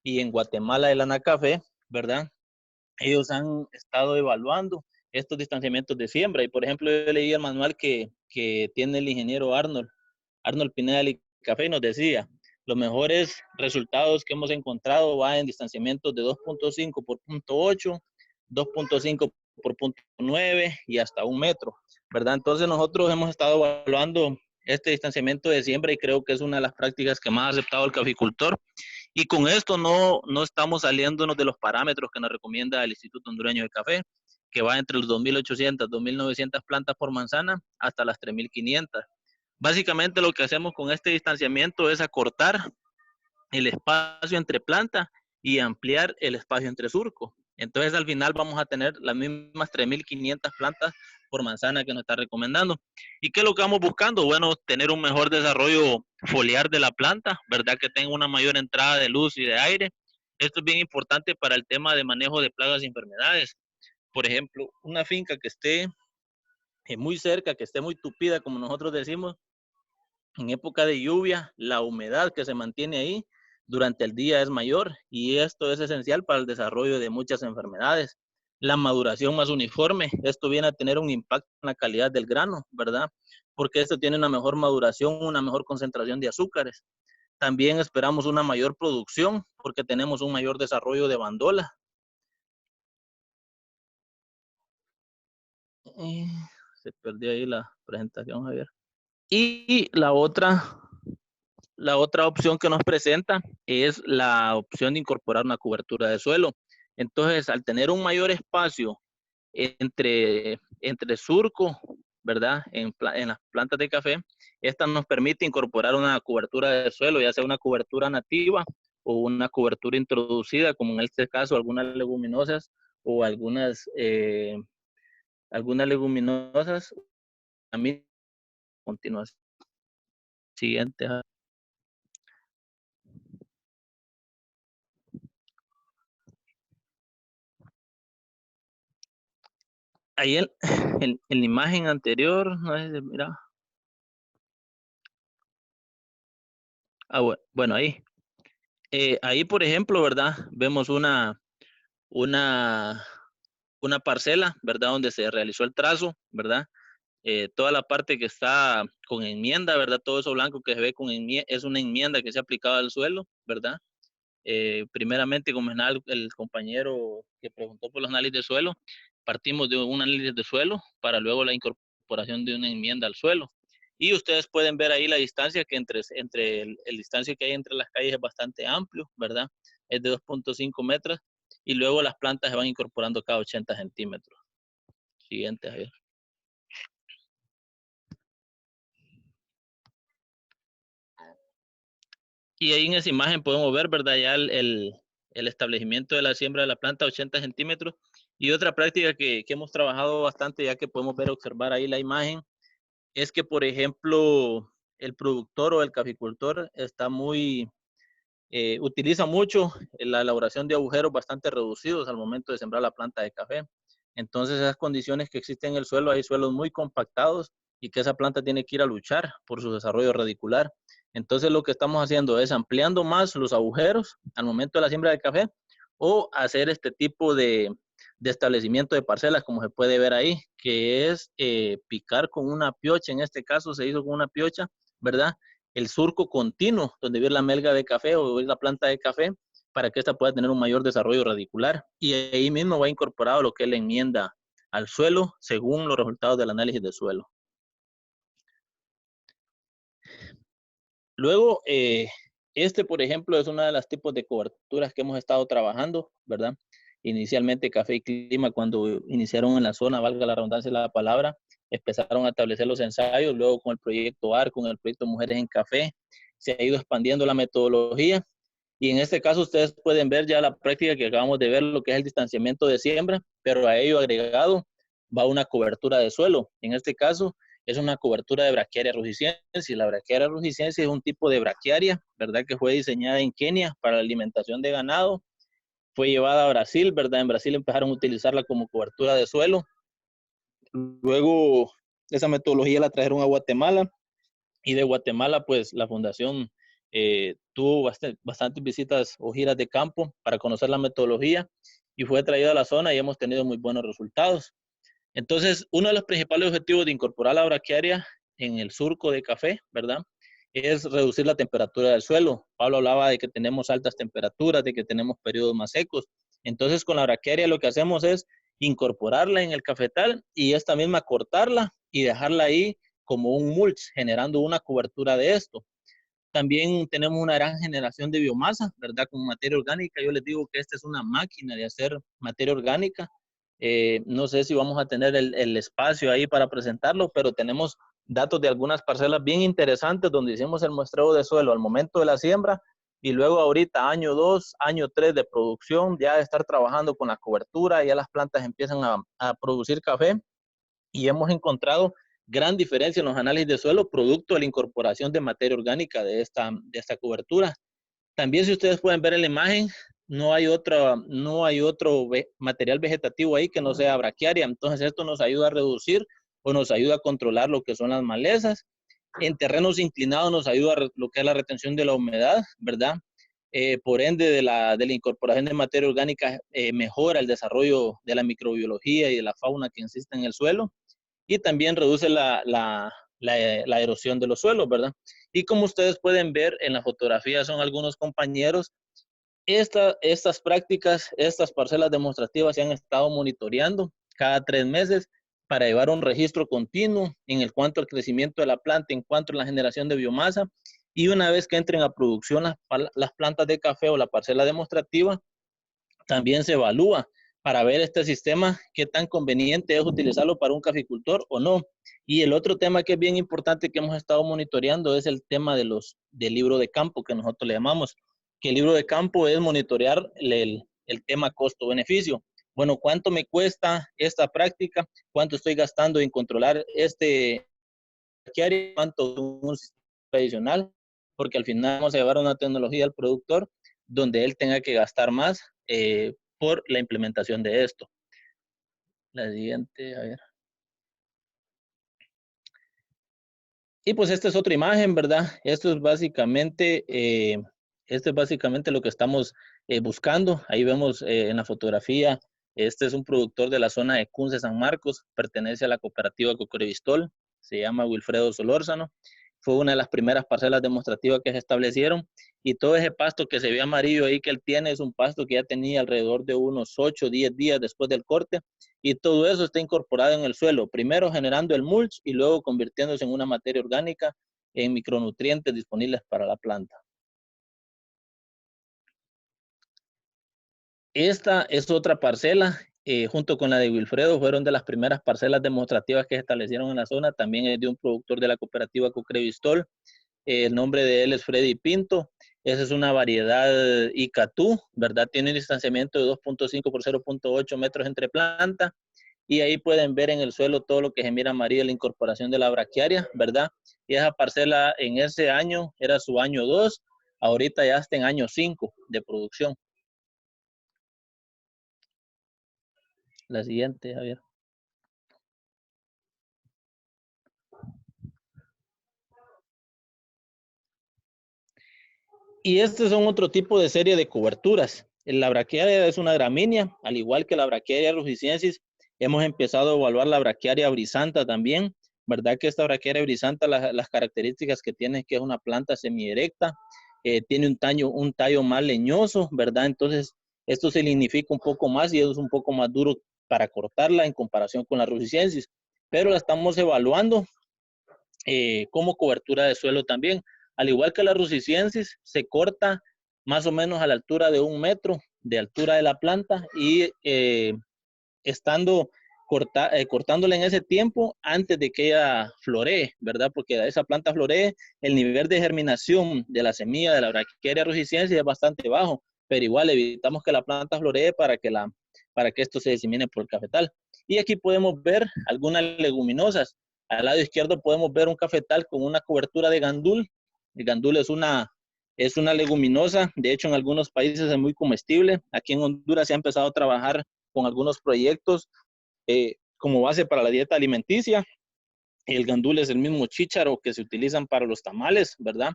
y en Guatemala, el ANACAFE, ¿verdad? Ellos han estado evaluando estos distanciamientos de siembra. Y, por ejemplo, yo leí el manual que tiene el ingeniero Arnold Pineda del ICAFE y nos decía, los mejores resultados que hemos encontrado van en distanciamientos de 2.5 por 0.8, 2.5 por 0.9 y hasta 1 metro, ¿verdad? Entonces nosotros hemos estado evaluando este distanciamiento de siembra y creo que es una de las prácticas que más ha aceptado el caficultor. Y con esto no estamos saliéndonos de los parámetros que nos recomienda el Instituto Hondureño de Café, que va entre los 2.800, 2.900 plantas por manzana hasta las 3.500. Básicamente lo que hacemos con este distanciamiento es acortar el espacio entre planta y ampliar el espacio entre surco. Entonces al final vamos a tener las mismas 3.500 plantas por manzana que nos está recomendando. ¿Y qué es lo que vamos buscando? Bueno, tener un mejor desarrollo foliar de la planta, ¿verdad? Que tenga una mayor entrada de luz y de aire. Esto es bien importante para el tema de manejo de plagas y enfermedades. Por ejemplo, una finca que esté muy cerca, que esté muy tupida, como nosotros decimos, en época de lluvia, la humedad que se mantiene ahí durante el día es mayor y esto es esencial para el desarrollo de muchas enfermedades. La maduración más uniforme, esto viene a tener un impacto en la calidad del grano, ¿verdad? Porque esto tiene una mejor maduración, una mejor concentración de azúcares. También esperamos una mayor producción porque tenemos un mayor desarrollo de bandola. Se perdió ahí la presentación, Javier. Y la otra opción que nos presenta es la opción de incorporar una cobertura de suelo. Entonces, al tener un mayor espacio entre surco, ¿verdad? En las plantas de café, esta nos permite incorporar una cobertura de suelo, ya sea una cobertura nativa o una cobertura introducida, como en este caso algunas leguminosas o algunas leguminosas. A mí, continuación. Siguiente. Ahí en la imagen anterior, no sé si mira. Bueno, ahí. Ahí, por ejemplo, ¿verdad? Vemos una parcela, ¿verdad? Donde se realizó el trazo, ¿verdad? Toda la parte que está con enmienda, ¿verdad? Todo eso blanco que se ve con enmienda, es una enmienda que se ha aplicado al suelo, ¿verdad? Primeramente, como el compañero que preguntó por los análisis de suelo, partimos de un análisis de suelo para luego la incorporación de una enmienda al suelo. Y ustedes pueden ver ahí la distancia que entre el distancia que hay entre las calles es bastante amplio, ¿verdad? Es de 2.5 metros y luego las plantas se van incorporando cada 80 centímetros. Siguiente, Javier. Y ahí en esa imagen podemos ver, ¿verdad? Ya el establecimiento de la siembra de la planta a 80 centímetros. Y otra práctica que hemos trabajado bastante, ya que podemos observar ahí la imagen, es que, por ejemplo, el productor o el caficultor utiliza mucho la elaboración de agujeros bastante reducidos al momento de sembrar la planta de café. Entonces, esas condiciones que existen en el suelo, hay suelos muy compactados y que esa planta tiene que ir a luchar por su desarrollo radicular. Entonces, lo que estamos haciendo es ampliando más los agujeros al momento de la siembra de café o hacer este tipo de establecimiento de parcelas, como se puede ver ahí, que es picar con una piocha. En este caso se hizo con una piocha, ¿verdad? El surco continuo, donde viene la melga de café o la planta de café, para que ésta pueda tener un mayor desarrollo radicular. Y ahí mismo va incorporado lo que es la enmienda al suelo según los resultados del análisis de suelo. Luego, por ejemplo, es una de las tipos de coberturas que hemos estado trabajando, ¿verdad? Inicialmente Café y Clima, cuando iniciaron en la zona, valga la redundancia de la palabra, empezaron a establecer los ensayos, luego con el proyecto AR, con el proyecto Mujeres en Café, se ha ido expandiendo la metodología, y en este caso ustedes pueden ver ya la práctica que acabamos de ver, lo que es el distanciamiento de siembra, pero a ello agregado va una cobertura de suelo. En este caso, es una cobertura de Brachiaria rugicensis. La Brachiaria rugicensis es un tipo de braquiaria, ¿verdad? Que fue diseñada en Kenia para la alimentación de ganado. Fue llevada a Brasil, ¿verdad? En Brasil empezaron a utilizarla como cobertura de suelo. Luego, esa metodología la trajeron a Guatemala. Y de Guatemala, pues, la fundación tuvo bastantes visitas o giras de campo para conocer la metodología. Y fue traída a la zona y hemos tenido muy buenos resultados. Entonces, uno de los principales objetivos de incorporar la braquiaria en el surco de café, ¿verdad? Es reducir la temperatura del suelo. Pablo hablaba de que tenemos altas temperaturas, de que tenemos periodos más secos. Entonces, con la braquiaria lo que hacemos es incorporarla en el cafetal y esta misma cortarla y dejarla ahí como un mulch, generando una cobertura de esto. También tenemos una gran generación de biomasa, ¿verdad? Con materia orgánica. Yo les digo que esta es una máquina de hacer materia orgánica. No sé si vamos a tener el espacio ahí para presentarlo, pero tenemos datos de algunas parcelas bien interesantes donde hicimos el muestreo de suelo al momento de la siembra y luego ahorita año 2, año 3 de producción, ya de estar trabajando con la cobertura, ya las plantas empiezan a producir café y hemos encontrado gran diferencia en los análisis de suelo producto de la incorporación de materia orgánica de esta cobertura. También, si ustedes pueden ver en la imagen, no hay otro material vegetativo ahí que no sea braquiaria. Entonces, esto nos ayuda a reducir o nos ayuda a controlar lo que son las malezas. En terrenos inclinados nos ayuda a lo que es la retención de la humedad, ¿verdad? Por ende, de la incorporación de materia orgánica mejora el desarrollo de la microbiología y de la fauna que existe en el suelo. Y también reduce la erosión de los suelos, ¿verdad? Y como ustedes pueden ver en la fotografía, son algunos compañeros, estas prácticas, estas parcelas demostrativas se han estado monitoreando cada 3 meses para llevar un registro continuo en cuanto al crecimiento de la planta, en cuanto a la generación de biomasa, y una vez que entren a producción las plantas de café o la parcela demostrativa, también se evalúa para ver este sistema, qué tan conveniente es utilizarlo para un caficultor o no. Y el otro tema que es bien importante que hemos estado monitoreando es el tema del libro de campo, que nosotros le llamamos, que el libro de campo es monitorear el tema costo-beneficio. Bueno, ¿cuánto me cuesta esta práctica? ¿Cuánto estoy gastando en controlar cuánto un sistema tradicional? Porque al final vamos a llevar una tecnología al productor donde él tenga que gastar más por la implementación de esto. La siguiente, a ver. Y pues esta es otra imagen, ¿verdad? Esto es básicamente lo que estamos buscando. Ahí vemos en la fotografía, este es un productor de la zona de Cunce, San Marcos, pertenece a la cooperativa Cocorevistol, se llama Wilfredo Solórzano. Fue una de las primeras parcelas demostrativas que se establecieron y todo ese pasto que se ve amarillo ahí que él tiene es un pasto que ya tenía alrededor de unos 8 o 10 días después del corte y todo eso está incorporado en el suelo, primero generando el mulch y luego convirtiéndose en una materia orgánica en micronutrientes disponibles para la planta. Esta es otra parcela, junto con la de Wilfredo, fueron de las primeras parcelas demostrativas que se establecieron en la zona, también es de un productor de la cooperativa Cocorevistol. El nombre de él es Freddy Pinto. Esa es una variedad Icatú, ¿verdad? Tiene un distanciamiento de 2.5 por 0.8 metros entre plantas. Y ahí pueden ver en el suelo todo lo que se mira amarillo, la incorporación de la braquiaria, ¿verdad? Y esa parcela en ese año era su año 2, ahorita ya está en año 5 de producción. La siguiente, Javier. Y estos son otro tipo de serie de coberturas. La braquiaria es una gramínea, al igual que la braquiaria rugicensis. Hemos empezado a evaluar la braquiaria brisanta también, ¿verdad? Que esta braquiaria brisanta, las características que tiene es que es una planta semierecta, tiene un tallo más leñoso, ¿verdad? Entonces, esto se lignifica un poco más y es un poco más duro para cortarla en comparación con la rusicensis, pero la estamos evaluando como cobertura de suelo también. Al igual que la rusicensis, se corta más o menos a la altura de 1 metro de altura de la planta y estando cortándola en ese tiempo antes de que ella floree, ¿verdad? Porque esa planta floree, el nivel de germinación de la semilla de la Brachiaria rusicensis es bastante bajo, pero igual evitamos que la planta floree para que esto se disemine por el cafetal. Y aquí podemos ver algunas leguminosas. Al lado izquierdo podemos ver un cafetal con una cobertura de gandul. El gandul es una leguminosa, de hecho en algunos países es muy comestible. Aquí en Honduras se ha empezado a trabajar con algunos proyectos como base para la dieta alimenticia. El gandul es el mismo chícharo que se utilizan para los tamales, ¿verdad?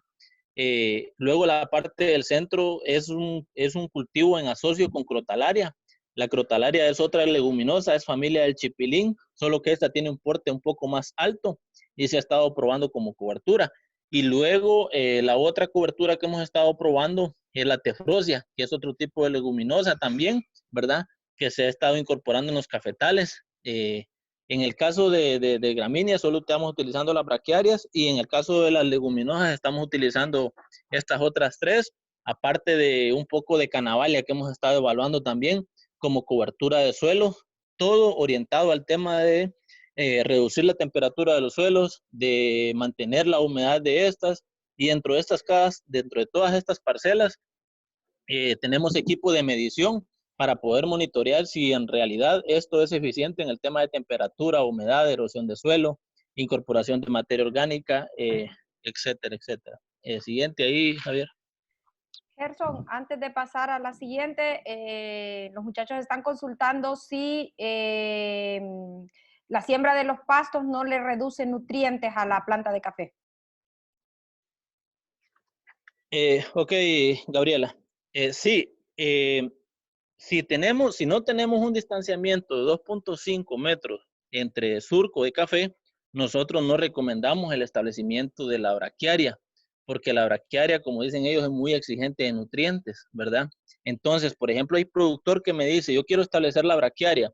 Luego la parte del centro es un cultivo en asocio con crotalaria. La crotalaria es otra leguminosa, es familia del chipilín, solo que esta tiene un porte un poco más alto y se ha estado probando como cobertura. Y luego la otra cobertura que hemos estado probando es la tefrosia, que es otro tipo de leguminosa también, ¿verdad? Que se ha estado incorporando en los cafetales. En el caso de gramíneas solo estamos utilizando las braquiarias y en el caso de las leguminosas estamos utilizando estas otras tres, aparte de un poco de canavalia que hemos estado evaluando también como cobertura de suelo, todo orientado al tema de reducir la temperatura de los suelos, de mantener la humedad de estas y dentro de todas estas parcelas tenemos equipo de medición para poder monitorear si en realidad esto es eficiente en el tema de temperatura, humedad, erosión de suelo, incorporación de materia orgánica, etcétera, etcétera. Siguiente ahí, Javier. Gerson, antes de pasar a la siguiente, los muchachos están consultando si la siembra de los pastos no le reduce nutrientes a la planta de café. Ok, Gabriela. Sí, si no tenemos un distanciamiento de 2.5 metros entre surco de café, nosotros no recomendamos el establecimiento de la braquiaria, porque la braquiaria, como dicen ellos, es muy exigente de nutrientes, ¿verdad? Entonces, por ejemplo, hay productor que me dice, yo quiero establecer la braquiaria,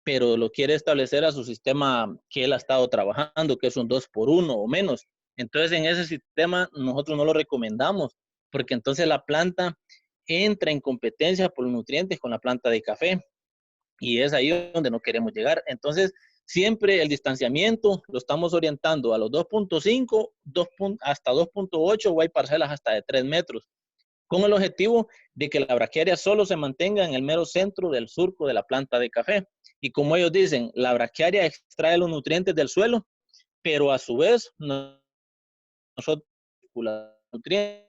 pero lo quiere establecer a su sistema que él ha estado trabajando, que es un 2x1 o menos. Entonces, en ese sistema nosotros no lo recomendamos, porque entonces la planta entra en competencia por los nutrientes con la planta de café y es ahí donde no queremos llegar. Entonces, siempre el distanciamiento lo estamos orientando a los 2.5, hasta 2.8 o hay parcelas hasta de 3 metros, con el objetivo de que la braquiaria solo se mantenga en el mero centro del surco de la planta de café. Y como ellos dicen, la braquiaria extrae los nutrientes del suelo, pero a su vez nosotros los nutrientes,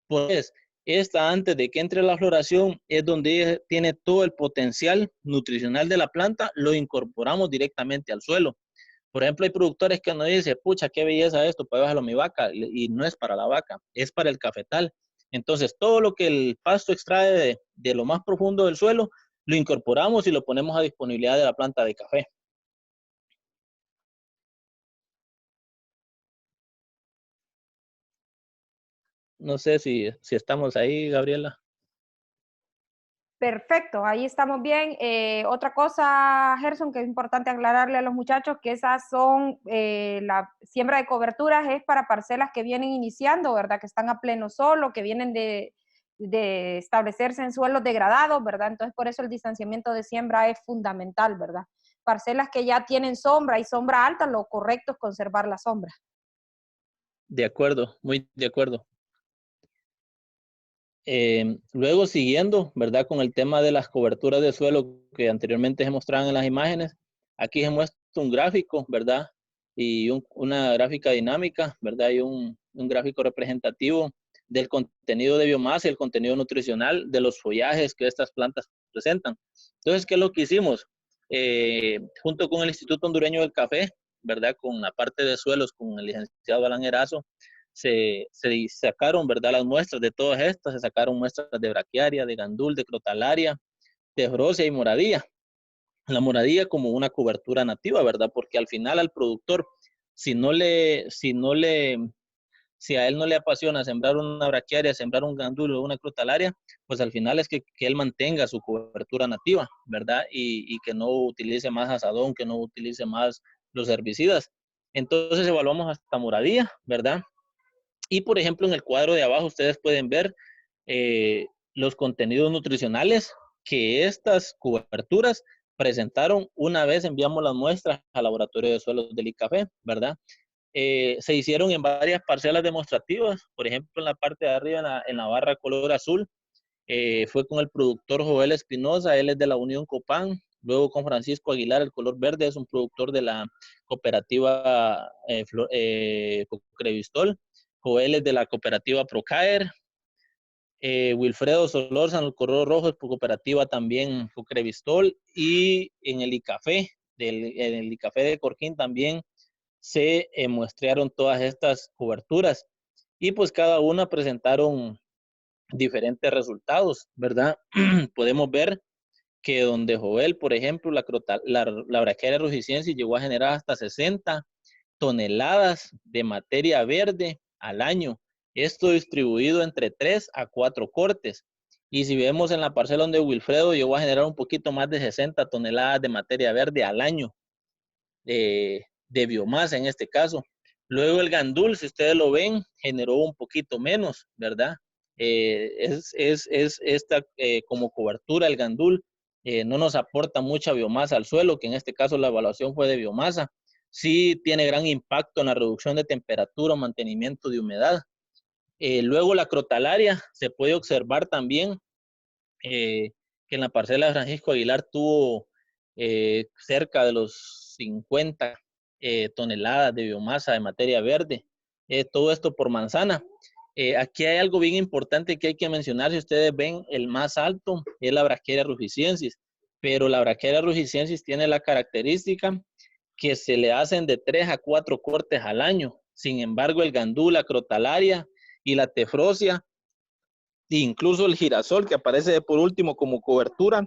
pues esta antes de que entre la floración es donde tiene todo el potencial nutricional de la planta, lo incorporamos directamente al suelo. Por ejemplo, hay productores que nos dicen, pucha, qué belleza esto, pues déjalo a mi vaca, y no es para la vaca, es para el cafetal. Entonces, todo lo que el pasto extrae de lo más profundo del suelo, lo incorporamos y lo ponemos a disponibilidad de la planta de café. No sé si estamos ahí, Gabriela. Perfecto, ahí estamos bien. Otra cosa, Gerson, que es importante aclararle a los muchachos, que esas son, la siembra de coberturas es para parcelas que vienen iniciando, ¿verdad? Que están a pleno sol o que vienen de establecerse en suelos degradados, ¿verdad? Entonces, por eso el distanciamiento de siembra es fundamental, ¿verdad? Parcelas que ya tienen sombra y sombra alta, lo correcto es conservar la sombra. De acuerdo, muy de acuerdo. Luego siguiendo, ¿verdad? Con el tema de las coberturas de suelo que anteriormente se mostraban en las imágenes, aquí se muestra un gráfico, ¿verdad? Y una gráfica dinámica, ¿verdad? Y un gráfico representativo del contenido de biomasa y el contenido nutricional de los follajes que estas plantas presentan. Entonces, ¿qué es lo que hicimos? Junto con el Instituto Hondureño del Café, ¿verdad? Con la parte de suelos, con el licenciado Alan Erazo, se sacaron, ¿verdad? Las muestras de todas estas, se sacaron muestras de braquiaria, de gandul, de crotalaria, de frosia y moradilla. La moradilla como una cobertura nativa, ¿verdad? Porque al final al productor, si no le Si a él no le apasiona sembrar una braquiaria, sembrar un gandul o una crotalaria, pues al final es que él mantenga su cobertura nativa, ¿verdad? Y que no utilice más azadón, que no utilice más los herbicidas. Entonces evaluamos hasta moradía, ¿verdad? Y por ejemplo, en el cuadro de abajo ustedes pueden ver los contenidos nutricionales que estas coberturas presentaron una vez enviamos las muestras al laboratorio de suelos del ICAFE, ¿verdad? Se hicieron en varias parcelas demostrativas, por ejemplo, en la parte de arriba, en la barra color azul, fue con el productor Joel Espinosa, él es de la Unión Copán, luego con Francisco Aguilar, el color verde, es un productor de la cooperativa Cocrevistol, Joel es de la cooperativa Procaer, Wilfredo Solórzano, el color rojo, es por cooperativa también Cocrevistol, y en el ICAFE, en el ICAFE de Corquín también se muestrearon todas estas coberturas y pues cada una presentaron diferentes resultados, ¿verdad? Podemos ver que donde Joel, por ejemplo, la braquiaria rugiciensis llegó a generar hasta 60 toneladas de materia verde al año. Esto distribuido entre 3 a 4 cortes. Y si vemos en la parcela donde Wilfredo llegó a generar un poquito más de 60 toneladas de materia verde al año de biomasa en este caso. Luego el gandul, si ustedes lo ven, generó un poquito menos, ¿verdad? Es esta como cobertura el gandul, no nos aporta mucha biomasa al suelo, que en este caso la evaluación fue de biomasa. Sí tiene gran impacto en la reducción de temperatura o mantenimiento de humedad. Luego la crotalaria, se puede observar también que en la parcela de Francisco Aguilar tuvo cerca de los 50 toneladas de biomasa de materia verde. Todo esto por manzana. Aquí hay algo bien importante que hay que mencionar. Si ustedes ven, el más alto es la Braquiaria rugiciensis, pero la Braquiaria rugiciensis tiene la característica que se le hacen de 3 a 4 cortes al año. Sin embargo, el gandul, la crotalaria y la tefrosia, incluso el girasol que aparece por último como cobertura,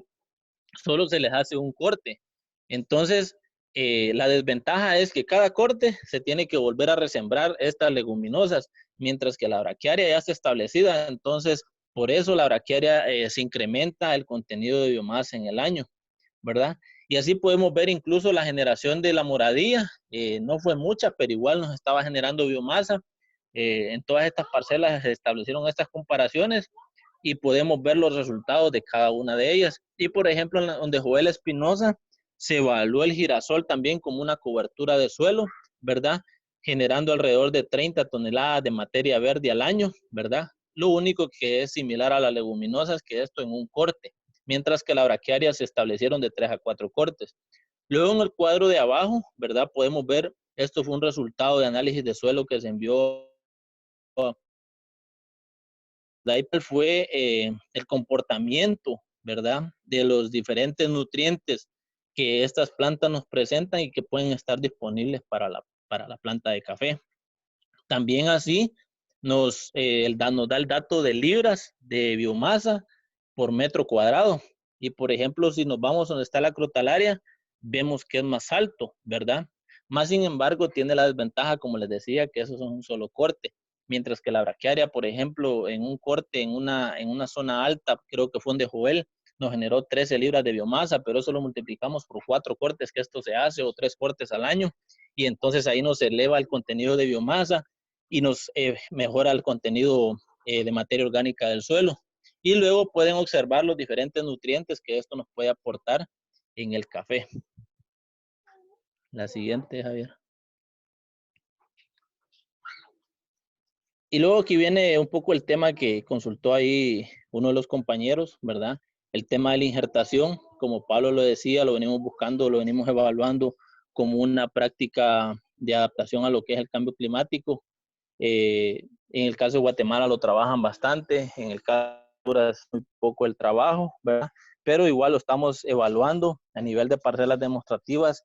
solo se les hace un corte. Entonces, la desventaja es que cada corte se tiene que volver a resembrar estas leguminosas, mientras que la braquiaria ya está establecida. Entonces, por eso la braquiaria se incrementa el contenido de biomasa en el año, ¿verdad? Y así podemos ver incluso la generación de la moradía. No fue mucha, pero igual nos estaba generando biomasa. En todas estas parcelas se establecieron estas comparaciones y podemos ver los resultados de cada una de ellas. Y por ejemplo, donde Joel Espinosa se evaluó el girasol también como una cobertura de suelo, ¿verdad? Generando alrededor de 30 toneladas de materia verde al año, ¿verdad? Lo único que es similar a las leguminosas, que esto en un corte, mientras que la braquiaria se establecieron de 3 a 4 cortes. Luego en el cuadro de abajo, ¿verdad? Podemos ver, esto fue un resultado de análisis de suelo que se envió. De ahí fue el comportamiento, ¿verdad? De los diferentes nutrientes que estas plantas nos presentan y que pueden estar disponibles para la planta de café. También así nos da el dato de libras de biomasa por metro cuadrado. Y por ejemplo, si nos vamos donde está la crotalaria, vemos que es más alto, ¿verdad? Más sin embargo, tiene la desventaja, como les decía, que eso es un solo corte. Mientras que la braquiaria, por ejemplo, en un corte, en una zona alta, creo que fue donde Joel, nos generó 13 libras de biomasa, pero eso lo multiplicamos por 4 cortes que esto se hace o 3 cortes al año. Y entonces ahí nos eleva el contenido de biomasa y nos mejora el contenido de materia orgánica del suelo. Y luego pueden observar los diferentes nutrientes que esto nos puede aportar en el café. La siguiente, Javier. Y luego aquí viene un poco el tema que consultó ahí uno de los compañeros, ¿verdad? El tema de la injertación, como Pablo lo decía, lo venimos buscando, lo venimos evaluando como una práctica de adaptación a lo que es el cambio climático. En el caso de Guatemala lo trabajan bastante, en el caso de Honduras es muy poco el trabajo, ¿verdad? Pero igual lo estamos evaluando a nivel de parcelas demostrativas.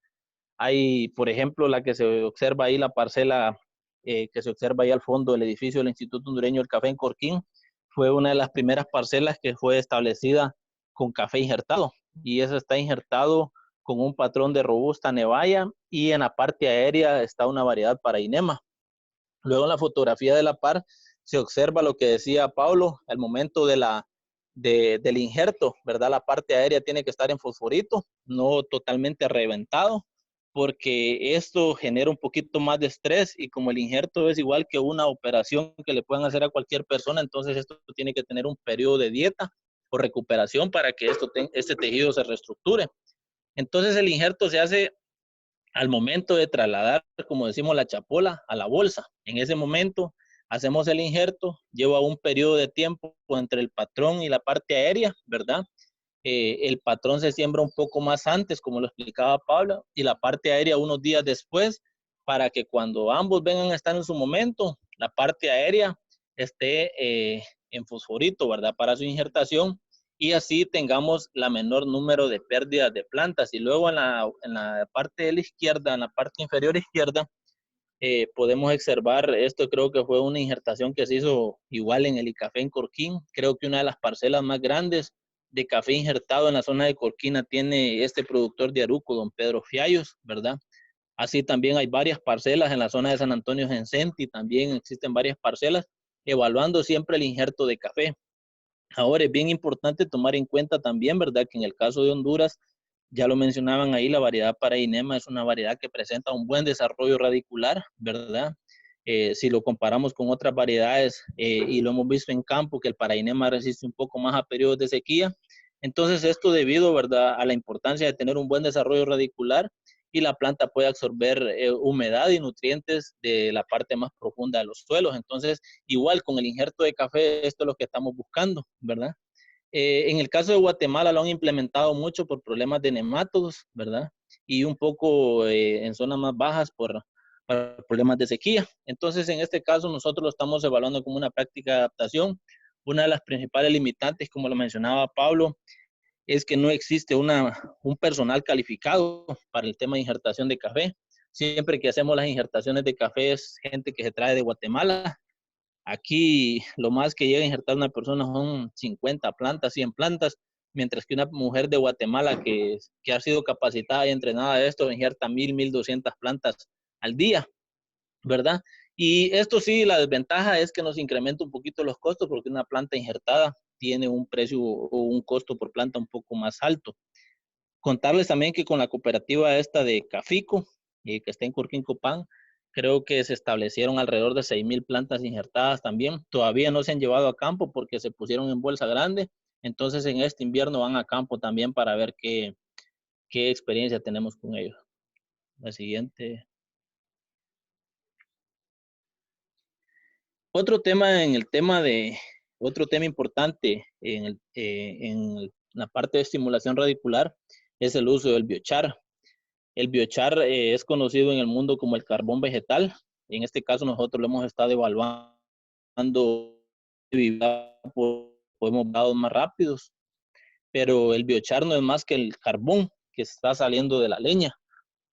Hay, por ejemplo, la que se observa ahí, la parcela que se observa ahí al fondo del edificio del Instituto Hondureño del Café en Corquín, fue una de las primeras parcelas que fue establecida con café injertado. Y eso está injertado con un patrón de robusta nevaya y en la parte aérea está una variedad para Inema. Luego en la fotografía de la par se observa lo que decía Pablo, al momento del injerto, ¿verdad? La parte aérea tiene que estar en fosforito, no totalmente reventado, porque esto genera un poquito más de estrés y como el injerto es igual que una operación que le pueden hacer a cualquier persona, entonces esto tiene que tener un periodo de dieta o recuperación para que este tejido se reestructure. Entonces el injerto se hace al momento de trasladar, como decimos, la chapola a la bolsa. En ese momento hacemos el injerto, lleva un periodo de tiempo entre el patrón y la parte aérea, ¿verdad? El patrón se siembra un poco más antes, como lo explicaba Pablo, y la parte aérea unos días después, para que cuando ambos vengan a estar en su momento, la parte aérea esté en fosforito, ¿verdad? Para su injertación y así tengamos la menor número de pérdidas de plantas. Y luego en la parte de la izquierda, en la parte inferior izquierda, podemos observar, esto creo que fue una injertación que se hizo igual en el Icafé en Corquín. Creo que una de las parcelas más grandes de café injertado en la zona de Corquina tiene este productor de Aruco, don Pedro Fiallos, ¿verdad? Así también hay varias parcelas en la zona de San Antonio Gencenti, también existen varias parcelas, evaluando siempre el injerto de café. Ahora es bien importante tomar en cuenta también, ¿verdad? Que en el caso de Honduras, ya lo mencionaban ahí, la variedad Paraínema es una variedad que presenta un buen desarrollo radicular, ¿verdad? Si lo comparamos con otras variedades y lo hemos visto en campo, que el Paraínema resiste un poco más a periodos de sequía. Entonces esto debido, ¿verdad?, a la importancia de tener un buen desarrollo radicular y la planta puede absorber humedad y nutrientes de la parte más profunda de los suelos. Entonces, igual con el injerto de café, esto es lo que estamos buscando, ¿verdad? En el caso de Guatemala lo han implementado mucho por problemas de nemátodos, ¿verdad? Y un poco en zonas más bajas por problemas de sequía. Entonces, en este caso, nosotros lo estamos evaluando como una práctica de adaptación. Una de las principales limitantes, como lo mencionaba Pablo, es que no existe un personal calificado para el tema de injertación de café. Siempre que hacemos las injertaciones de café es gente que se trae de Guatemala. Aquí lo más que llega a injertar una persona son 50 plantas, 100 plantas, mientras que una mujer de Guatemala que ha sido capacitada y entrenada a esto injerta 1,200 plantas al día, ¿verdad? Y esto sí, la desventaja es que nos incrementa un poquito los costos porque una planta injertada tiene un precio o un costo por planta un poco más alto. Contarles también que con la cooperativa esta de Cafico, que está en Curquín-Copán, creo que se establecieron alrededor de 6,000 plantas injertadas también. Todavía no se han llevado a campo porque se pusieron en bolsa grande. Entonces en este invierno van a campo también para ver qué experiencia tenemos con ellos. La siguiente. Otro tema importante en la parte de estimulación radicular es el uso del biochar. El biochar es conocido en el mundo como el carbón vegetal. En este caso nosotros lo hemos estado evaluando podemos dados más rápidos, pero el biochar no es más que el carbón que está saliendo de la leña.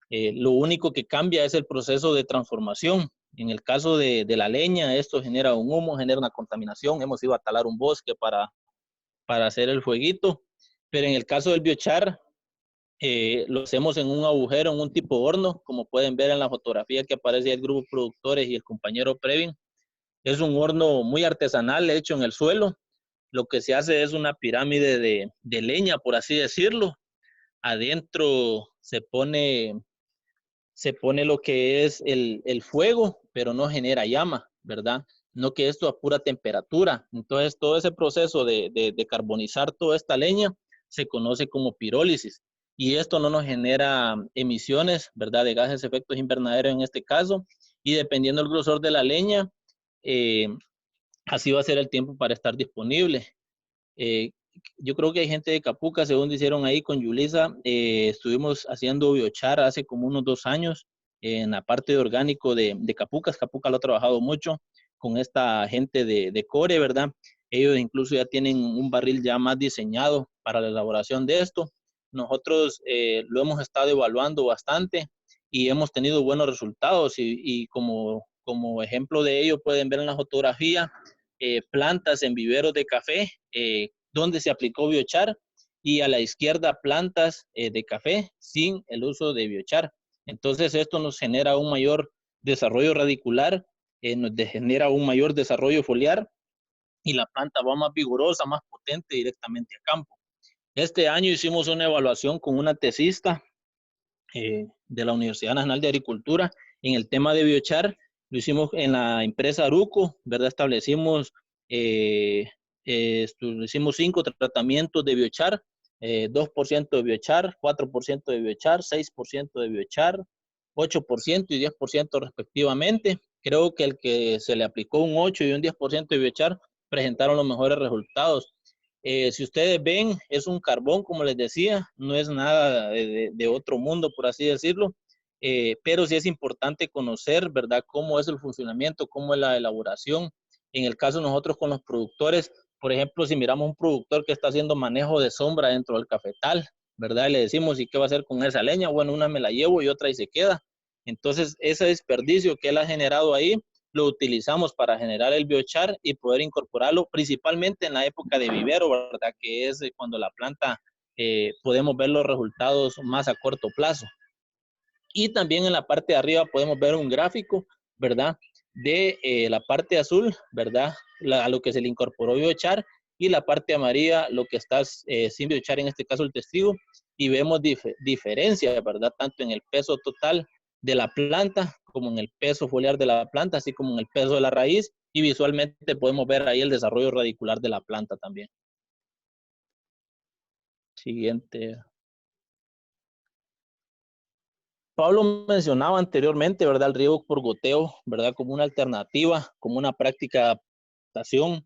Lo único que cambia es el proceso de transformación. En el caso de la leña, esto genera un humo, genera una contaminación. Hemos ido a talar un bosque para hacer el fueguito, pero en el caso del biochar, lo hacemos en un agujero, en un tipo horno, como pueden ver en la fotografía que aparece del grupo productores y el compañero Previn. Es un horno muy artesanal hecho en el suelo. Lo que se hace es una pirámide de leña, por así decirlo. Adentro se pone lo que es el fuego, pero no genera llama, ¿verdad? No que esto a pura temperatura. Entonces, todo ese proceso de carbonizar toda esta leña se conoce como pirólisis. Y esto no nos genera emisiones, ¿verdad? De gases de efectos invernaderos en este caso. Y dependiendo del grosor de la leña, así va a ser el tiempo para estar disponible. Yo creo que hay gente de Capuca, según dijeron ahí con Yulisa, estuvimos haciendo biochar hace como unos 2 años en la parte de orgánico de Capucas. Capuca lo ha trabajado mucho con esta gente de Core, ¿verdad? Ellos incluso ya tienen un barril ya más diseñado para la elaboración de esto. Nosotros lo hemos estado evaluando bastante y hemos tenido buenos resultados y como ejemplo de ello pueden ver en la fotografía plantas en viveros de café donde se aplicó biochar y a la izquierda plantas de café sin el uso de biochar. Entonces esto nos genera un mayor desarrollo radicular nos genera un mayor desarrollo foliar y la planta va más vigorosa, más potente directamente a campo. Este año hicimos una evaluación con una tesista de la Universidad Nacional de Agricultura en el tema de biochar. Lo hicimos en la empresa Aruco, ¿verdad? Establecimos 5 tratamientos de biochar, 2% de biochar, 4% de biochar, 6% de biochar, 8% y 10% respectivamente. Creo que el que se le aplicó un 8 y un 10% de biochar presentaron los mejores resultados. Si ustedes ven, es un carbón, como les decía, no es nada de otro mundo, por así decirlo, pero sí es importante conocer, ¿verdad?, cómo es el funcionamiento, cómo es la elaboración. En el caso de nosotros con los productores, por ejemplo, si miramos un productor que está haciendo manejo de sombra dentro del cafetal, ¿verdad?, y le decimos, ¿y qué va a hacer con esa leña? Bueno, una me la llevo y otra ahí se queda. Entonces, ese desperdicio que él ha generado ahí, lo utilizamos para generar el biochar y poder incorporarlo principalmente en la época de vivero, ¿verdad? Que es cuando la planta podemos ver los resultados más a corto plazo. Y también en la parte de arriba podemos ver un gráfico, ¿verdad? De la parte azul, ¿verdad? A lo que se le incorporó biochar, y la parte amarilla, lo que está sin biochar, en este caso el testigo, y vemos diferencias, ¿verdad? Tanto en el peso total de la planta, como en el peso foliar de la planta, así como en el peso de la raíz, y visualmente podemos ver ahí el desarrollo radicular de la planta también. Siguiente. Pablo mencionaba anteriormente, ¿verdad?, el riego por goteo, ¿verdad?, como una alternativa, como una práctica de adaptación.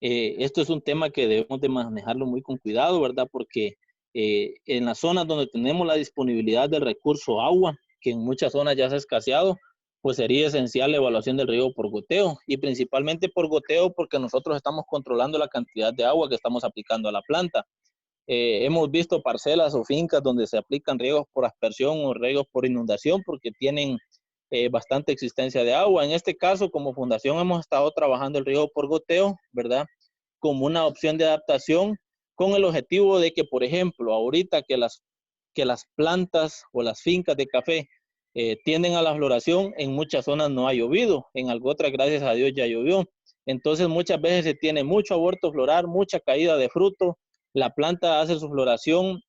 Esto es un tema que debemos de manejarlo muy con cuidado, ¿verdad?, porque en las zonas donde tenemos la disponibilidad del recurso agua, que en muchas zonas ya se ha escaseado, pues sería esencial la evaluación del riego por goteo, y principalmente por goteo porque nosotros estamos controlando la cantidad de agua que estamos aplicando a la planta. Hemos visto parcelas o fincas donde se aplican riegos por aspersión o riegos por inundación porque tienen bastante existencia de agua. En este caso, como fundación, hemos estado trabajando el riego por goteo, ¿verdad?, como una opción de adaptación, con el objetivo de que, por ejemplo, ahorita que las plantas o las fincas de café tienden a la floración, en muchas zonas no ha llovido, en otras, gracias a Dios, ya llovió. Entonces, muchas veces se tiene mucho aborto floral, mucha caída de fruto, la planta hace su floración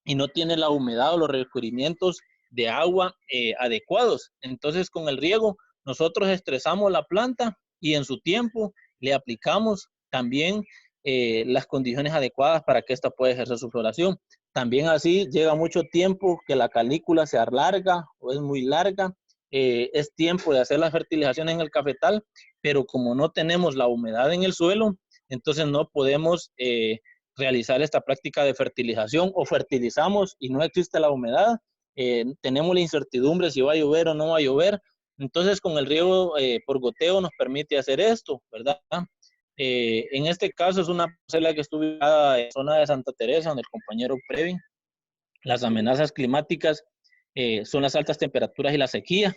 y no tiene la humedad o los requerimientos de agua adecuados. Entonces, con el riego, nosotros estresamos la planta y en su tiempo le aplicamos también las condiciones adecuadas para que ésta pueda ejercer su floración. También así llega mucho tiempo que la canícula se alarga o es muy larga. Es tiempo de hacer la fertilización en el cafetal, pero como no tenemos la humedad en el suelo, entonces no podemos realizar esta práctica de fertilización, o fertilizamos y no existe la humedad, tenemos la incertidumbre si va a llover o no va a llover. Entonces con el riego por goteo nos permite hacer esto, ¿verdad? En este caso es una parcela que estuvo ubicada en la zona de Santa Teresa, donde el compañero Previn. Las amenazas climáticas son las altas temperaturas y la sequía.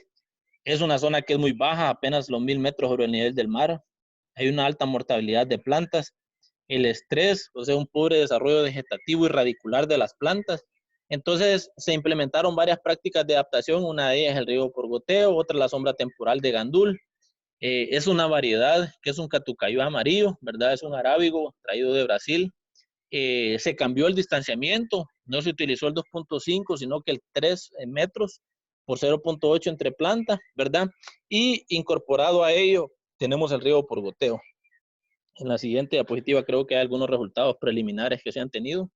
Es una zona que es muy baja, apenas los 1000 metros sobre el nivel del mar. Hay una alta mortalidad de plantas. El estrés, o sea, un pobre desarrollo vegetativo y radicular de las plantas. Entonces se implementaron varias prácticas de adaptación, una de ellas es el riego por goteo, otra la sombra temporal de gandul. Es una variedad que es un catucayú amarillo, ¿verdad? Es un arábigo traído de Brasil. Se cambió el distanciamiento, no se utilizó el 2.5, sino que el 3 metros por 0.8 entre plantas, ¿verdad? Y incorporado a ello tenemos el riego por goteo. En la siguiente diapositiva creo que hay algunos resultados preliminares que se han tenido.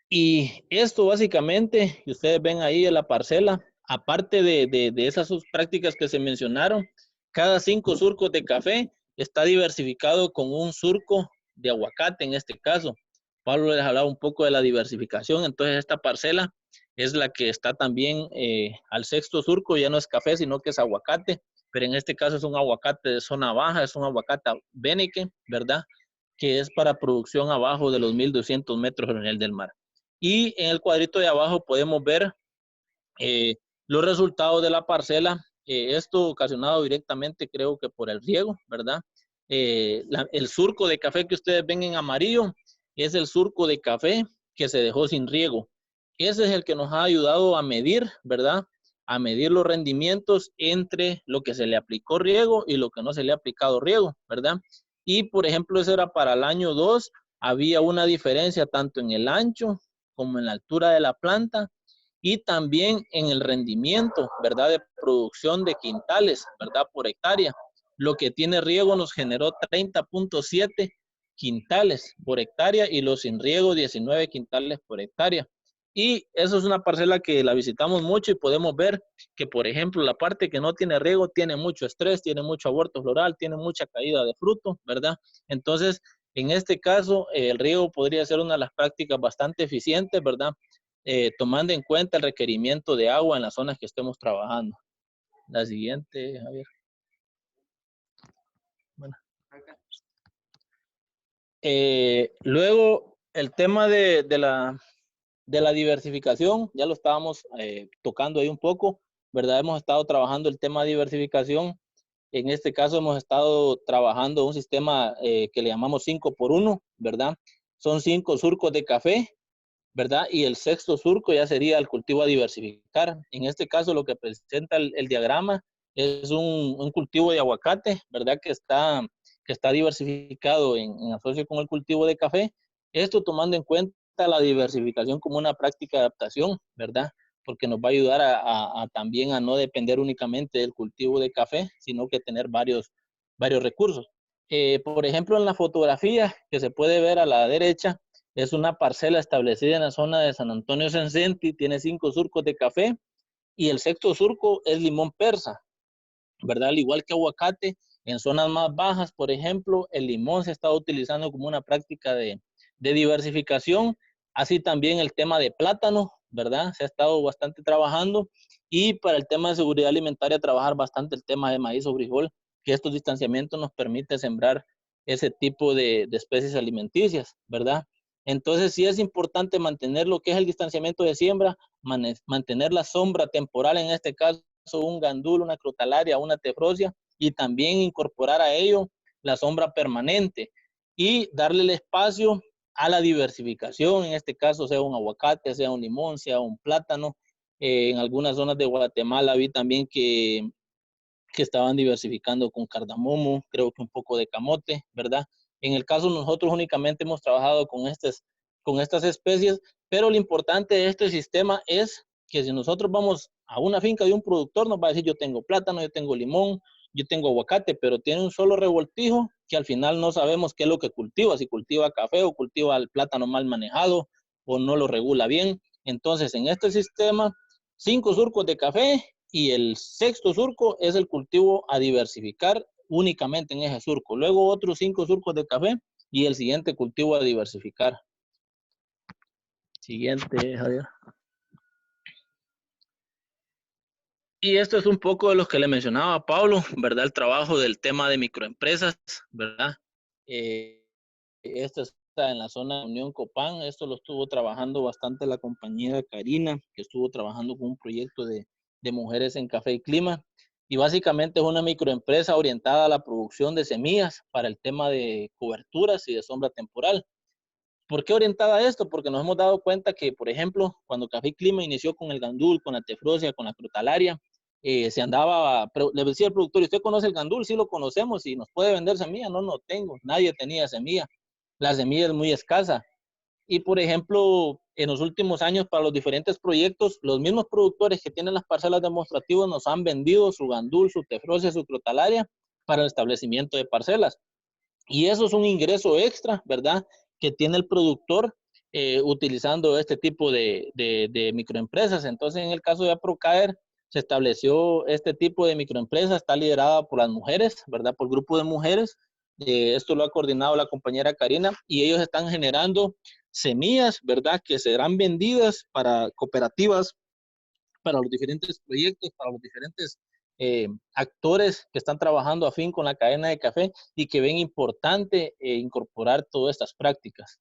Y esto básicamente, que ustedes ven ahí en la parcela, aparte de esas prácticas que se mencionaron, cada 5 surcos de café está diversificado con un surco de aguacate en este caso. Pablo les hablaba un poco de la diversificación, entonces esta parcela es la que está también al 6º surco, ya no es café, sino que es aguacate, pero en este caso es un aguacate de zona baja, es un aguacate Beneke, ¿verdad?, que es para producción abajo de los 1200 metros sobre el nivel del mar. Y en el cuadrito de abajo podemos ver los resultados de la parcela, esto ocasionado directamente creo que por el riego, ¿verdad? El surco de café que ustedes ven en amarillo es el surco de café que se dejó sin riego. Ese es el que nos ha ayudado a medir, ¿verdad?, a medir los rendimientos entre lo que se le aplicó riego y lo que no se le ha aplicado riego, ¿verdad? Y, por ejemplo, eso era para el año 2, había una diferencia tanto en el ancho como en la altura de la planta y también en el rendimiento, ¿verdad? De producción de quintales, ¿verdad? Por hectárea. Lo que tiene riego nos generó 30.7 quintales por hectárea y los sin riego 19 quintales por hectárea. Y eso es una parcela que la visitamos mucho y podemos ver que, por ejemplo, la parte que no tiene riego tiene mucho estrés, tiene mucho aborto floral, tiene mucha caída de fruto, ¿verdad? Entonces, en este caso, el riego podría ser una de las prácticas bastante eficientes, ¿verdad? Tomando en cuenta el requerimiento de agua en las zonas que estemos trabajando. La siguiente, Javier. Bueno. Luego, el tema de la diversificación, ya lo estábamos tocando ahí un poco, ¿verdad? Hemos estado trabajando el tema de diversificación. En este caso hemos estado trabajando un sistema que le llamamos 5x1, ¿verdad? Son 5 surcos de café, ¿verdad? Y el sexto surco ya sería el cultivo a diversificar. En este caso lo que presenta el diagrama es un cultivo de aguacate, ¿verdad? Que está diversificado en asocio con el cultivo de café. Esto tomando en cuenta la diversificación como una práctica de adaptación, ¿verdad? Porque nos va a ayudar también a no depender únicamente del cultivo de café, sino que tener varios recursos. Por ejemplo, en la fotografía que se puede ver a la derecha, es una parcela establecida en la zona de San Antonio Sencenti, tiene 5 surcos de café y el sexto surco es limón persa, ¿verdad? Al igual que aguacate, en zonas más bajas, por ejemplo, el limón se está utilizando como una práctica de diversificación, así también el tema de plátano, ¿verdad? Se ha estado bastante trabajando y para el tema de seguridad alimentaria trabajar bastante el tema de maíz o frijol, que estos distanciamientos nos permite sembrar ese tipo de especies alimenticias, ¿verdad? Entonces sí es importante mantener lo que es el distanciamiento de siembra, mantener la sombra temporal, en este caso un gandul, una crotalaria, una tefrosia, y también incorporar a ello la sombra permanente y darle el espacio a la diversificación, en este caso sea un aguacate, sea un limón, sea un plátano. En algunas zonas de Guatemala vi también que estaban diversificando con cardamomo, creo que un poco de camote, ¿verdad? En el caso nosotros únicamente hemos trabajado con estas especies, pero lo importante de este sistema es que si nosotros vamos a una finca de un productor, nos va a decir yo tengo plátano, yo tengo limón, yo tengo aguacate, pero tiene un solo revoltijo que al final no sabemos qué es lo que cultiva, si cultiva café o cultiva el plátano mal manejado o no lo regula bien. Entonces en este sistema, 5 surcos de café y el sexto surco es el cultivo a diversificar únicamente en ese surco. Luego otros 5 surcos de café y el siguiente cultivo a diversificar. Siguiente, Javier. Y esto es un poco de lo que le mencionaba a Pablo, ¿verdad? El trabajo del tema de microempresas, ¿verdad? Esto está en la zona de Unión Copán. Esto lo estuvo trabajando bastante la compañera Karina, que estuvo trabajando con un proyecto de mujeres en café y clima. Y básicamente es una microempresa orientada a la producción de semillas para el tema de coberturas y de sombra temporal. ¿Por qué orientada a esto? Porque nos hemos dado cuenta que, por ejemplo, cuando Café y Clima inició con el gandul, con la tefrosia, con la crotalaria, se andaba, le decía al productor, ¿usted conoce el gandul? Sí lo conocemos y nos puede vender semilla. No, no tengo, nadie tenía semilla. La semilla es muy escasa. Y, por ejemplo, en los últimos años, para los diferentes proyectos, los mismos productores que tienen las parcelas demostrativas nos han vendido su gandul, su tefrosia, su crotalaria para el establecimiento de parcelas. Y eso es un ingreso extra, ¿verdad? Que tiene el productor utilizando este tipo de microempresas. Entonces, en el caso de Aprocaer, se estableció este tipo de microempresa, está liderada por las mujeres, ¿verdad? Por grupo de mujeres. Esto lo ha coordinado la compañera Karina y ellos están generando semillas, ¿verdad? Que serán vendidas para cooperativas, para los diferentes proyectos, para los diferentes actores que están trabajando afín con la cadena de café y que ven importante incorporar todas estas prácticas.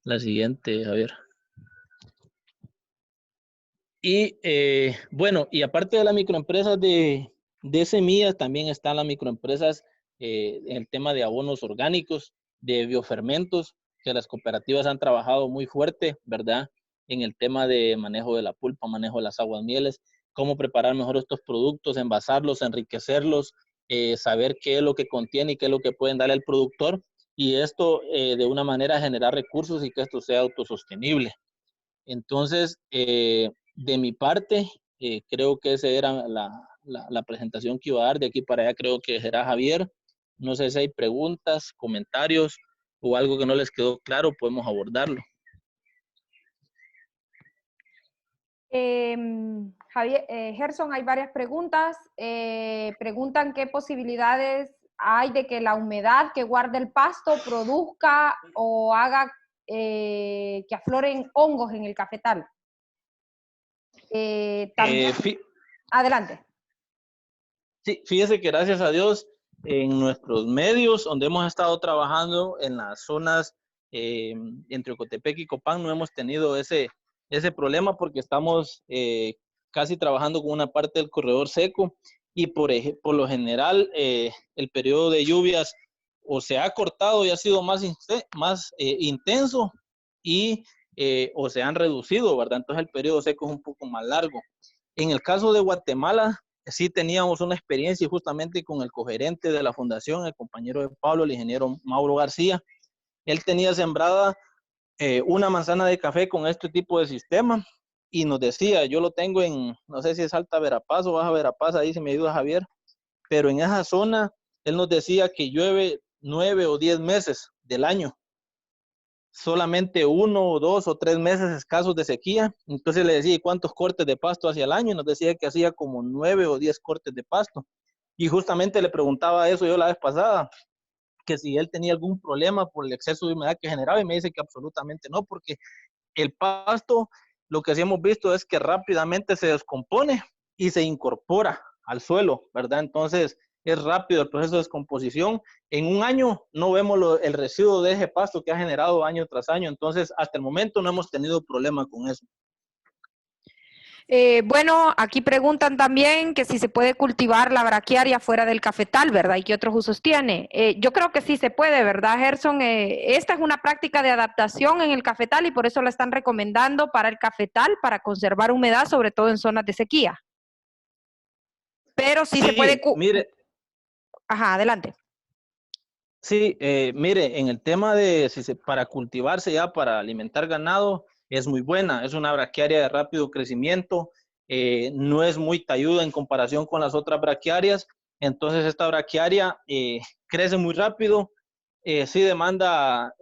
La siguiente, Javier. Y bueno, y aparte de las microempresas de semillas, también están las microempresas en el tema de abonos orgánicos, de biofermentos, que las cooperativas han trabajado muy fuerte, ¿verdad? en el tema de manejo de la pulpa, manejo de las aguas mieles, cómo preparar mejor estos productos, envasarlos, enriquecerlos, saber qué es lo que contiene y qué es lo que pueden darle al productor, y esto de una manera generar recursos y que esto sea autosostenible. Entonces, de mi parte, creo que esa era la presentación que iba a dar. De aquí para allá creo que será Javier. No sé si hay preguntas, comentarios o algo que no les quedó claro, podemos abordarlo. Javier, Gerson, hay varias preguntas. Preguntan qué posibilidades hay de que la humedad que guarda el pasto produzca o haga que afloren hongos en el cafetal. También, adelante. Sí, fíjese que gracias a Dios en nuestros medios donde hemos estado trabajando en las zonas entre Ocotepec y Copán no hemos tenido ese problema porque estamos casi trabajando con una parte del corredor seco y por lo general el periodo de lluvias o se ha cortado y ha sido más intenso y o se han reducido, ¿verdad? Entonces el periodo seco es un poco más largo. En el caso de Guatemala, sí teníamos una experiencia justamente con el cogerente de la fundación, el compañero de Pablo, el ingeniero Mauro García. Él tenía sembrada una manzana de café con este tipo de sistema y nos decía, yo lo tengo en, no sé si es Alta Verapaz o Baja Verapaz, ahí se me ayuda Javier, pero en esa zona él nos decía que llueve 9 o 10 meses del año, solamente 1 o 2 o 3 meses escasos de sequía. Entonces le decía, ¿y cuántos cortes de pasto hacia el año? Y nos decía que hacía como 9 o 10 cortes de pasto. Y justamente le preguntaba eso yo la vez pasada, que si él tenía algún problema por el exceso de humedad que generaba, y me dice que absolutamente no, porque el pasto, lo que sí hemos visto es que rápidamente se descompone y se incorpora al suelo, ¿verdad? Entonces es rápido el proceso de descomposición. En un año no vemos el residuo de ese pasto que ha generado año tras año, entonces hasta el momento no hemos tenido problema con eso. Bueno, aquí preguntan también que si se puede cultivar la braquiaria fuera del cafetal, ¿verdad? ¿Y qué otros usos tiene? Yo creo que sí se puede, ¿verdad, Gerson? Esta es una práctica de adaptación en el cafetal y por eso la están recomendando para el cafetal, para conservar humedad, sobre todo en zonas de sequía. Pero sí se puede... Mire. Ajá, adelante. Sí, mire, en el tema de para cultivarse ya, para alimentar ganado, es muy buena. Es una braquiaria de rápido crecimiento, no es muy talluda en comparación con las otras braquiarias. Entonces esta braquiaria crece muy rápido, sí demanda,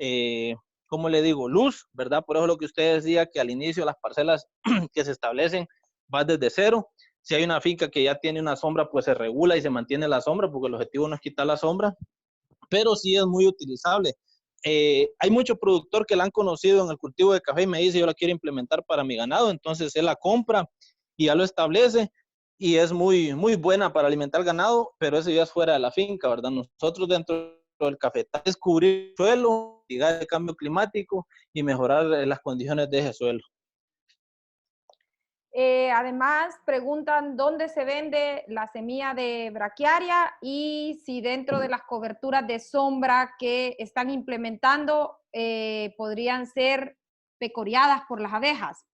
¿cómo le digo? Luz, ¿verdad? Por eso lo que usted decía, que al inicio las parcelas que se establecen van desde cero. Si hay una finca que ya tiene una sombra, pues se regula y se mantiene la sombra, porque el objetivo no es quitar la sombra, pero sí es muy utilizable. Hay mucho productor que la han conocido en el cultivo de café y me dice, yo la quiero implementar para mi ganado, entonces él la compra y ya lo establece y es muy, muy buena para alimentar ganado, pero eso ya es fuera de la finca, ¿verdad? Nosotros dentro del cafetal es cubrir el suelo, mitigar el cambio climático y mejorar las condiciones de ese suelo. Además, preguntan dónde se vende la semilla de braquiaria y si dentro de las coberturas de sombra que están implementando podrían ser pecoreadas por las abejas.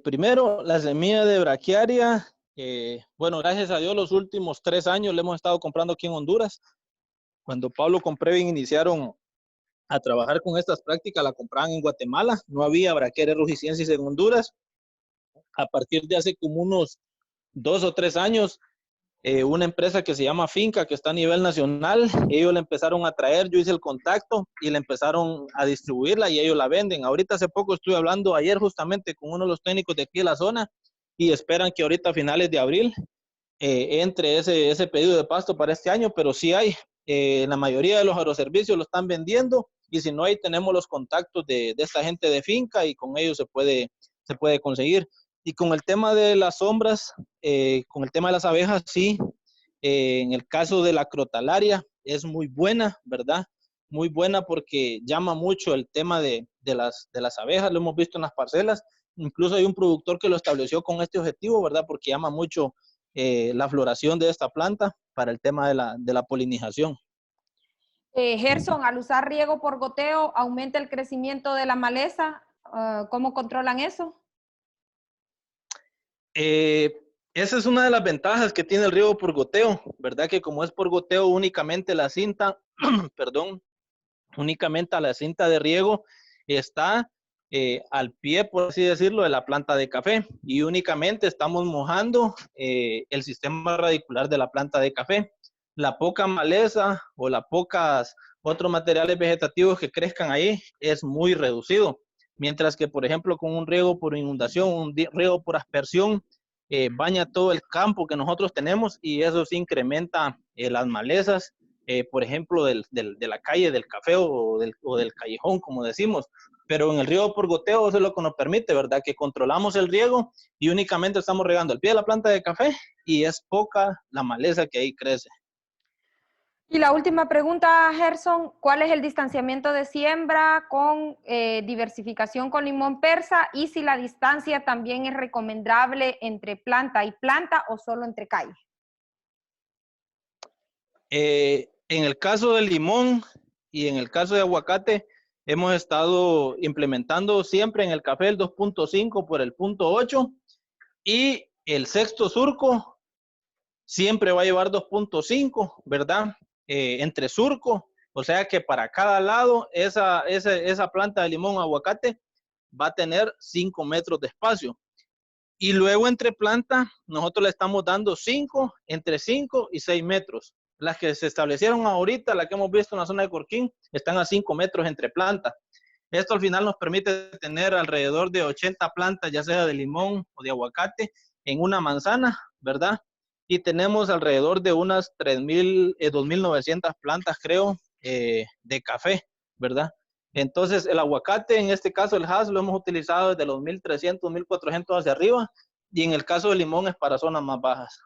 Primero, la semilla de braquiaria, bueno, gracias a Dios, los últimos 3 años le hemos estado comprando aquí en Honduras. Cuando Pablo con Previn iniciaron a trabajar con estas prácticas, la compraban en Guatemala, no había braquiaria rugicensis en Honduras. A partir de hace como unos 2 o 3 años, una empresa que se llama Finca, que está a nivel nacional, ellos la empezaron a traer, yo hice el contacto y la empezaron a distribuirla y ellos la venden. Ahorita hace poco estuve hablando ayer justamente con uno de los técnicos de aquí de la zona y esperan que ahorita a finales de abril entre ese pedido de pasto para este año, pero sí hay. La mayoría de los agroservicios lo están vendiendo y si no hay, tenemos los contactos de esta gente de Finca y con ellos se puede conseguir. Y con el tema de las sombras, con el tema de las abejas, sí, en el caso de la crotalaria es muy buena, ¿verdad? Muy buena porque llama mucho el tema de las abejas, lo hemos visto en las parcelas, incluso hay un productor que lo estableció con este objetivo, ¿verdad? Porque llama mucho la floración de esta planta para el tema de la polinización. Gerson, al usar riego por goteo, ¿aumenta el crecimiento de la maleza? ¿Cómo controlan eso? Esa es una de las ventajas que tiene el riego por goteo, ¿verdad? Que como es por goteo únicamente la cinta, perdón, únicamente a la cinta de riego está al pie, por así decirlo, de la planta de café y únicamente estamos mojando el sistema radicular de la planta de café. La poca maleza o las pocas otros materiales vegetativos que crezcan ahí es muy reducido. Mientras que, por ejemplo, con un riego por inundación, un riego por aspersión, baña todo el campo que nosotros tenemos y eso sí incrementa las malezas, por ejemplo, de la calle del café o del callejón, como decimos. Pero en el riego por goteo eso es lo que nos permite, ¿verdad? Que controlamos el riego y únicamente estamos regando al pie de la planta de café y es poca la maleza que ahí crece. Y la última pregunta, Gerson, ¿cuál es el distanciamiento de siembra con diversificación con limón persa? Y si la distancia también es recomendable entre planta y planta o solo entre calle. En el caso del limón y en el caso de aguacate, hemos estado implementando siempre en el café el 2.5 por el 0.8 y el sexto surco siempre va a llevar 2.5, ¿verdad? Entre surco, o sea que para cada lado esa planta de limón o aguacate va a tener 5 metros de espacio. Y luego entre planta, nosotros le estamos dando 5, entre 5 y 6 metros. Las que se establecieron ahorita, la que hemos visto en la zona de Corquín, están a 5 metros entre plantas. Esto al final nos permite tener alrededor de 80 plantas, ya sea de limón o de aguacate, en una manzana, ¿verdad? Y tenemos alrededor de unas 2.900 plantas, creo, de café, ¿verdad? Entonces, el aguacate, en este caso el Hass, lo hemos utilizado desde los 1.300, 1.400 hacia arriba, y en el caso del limón es para zonas más bajas.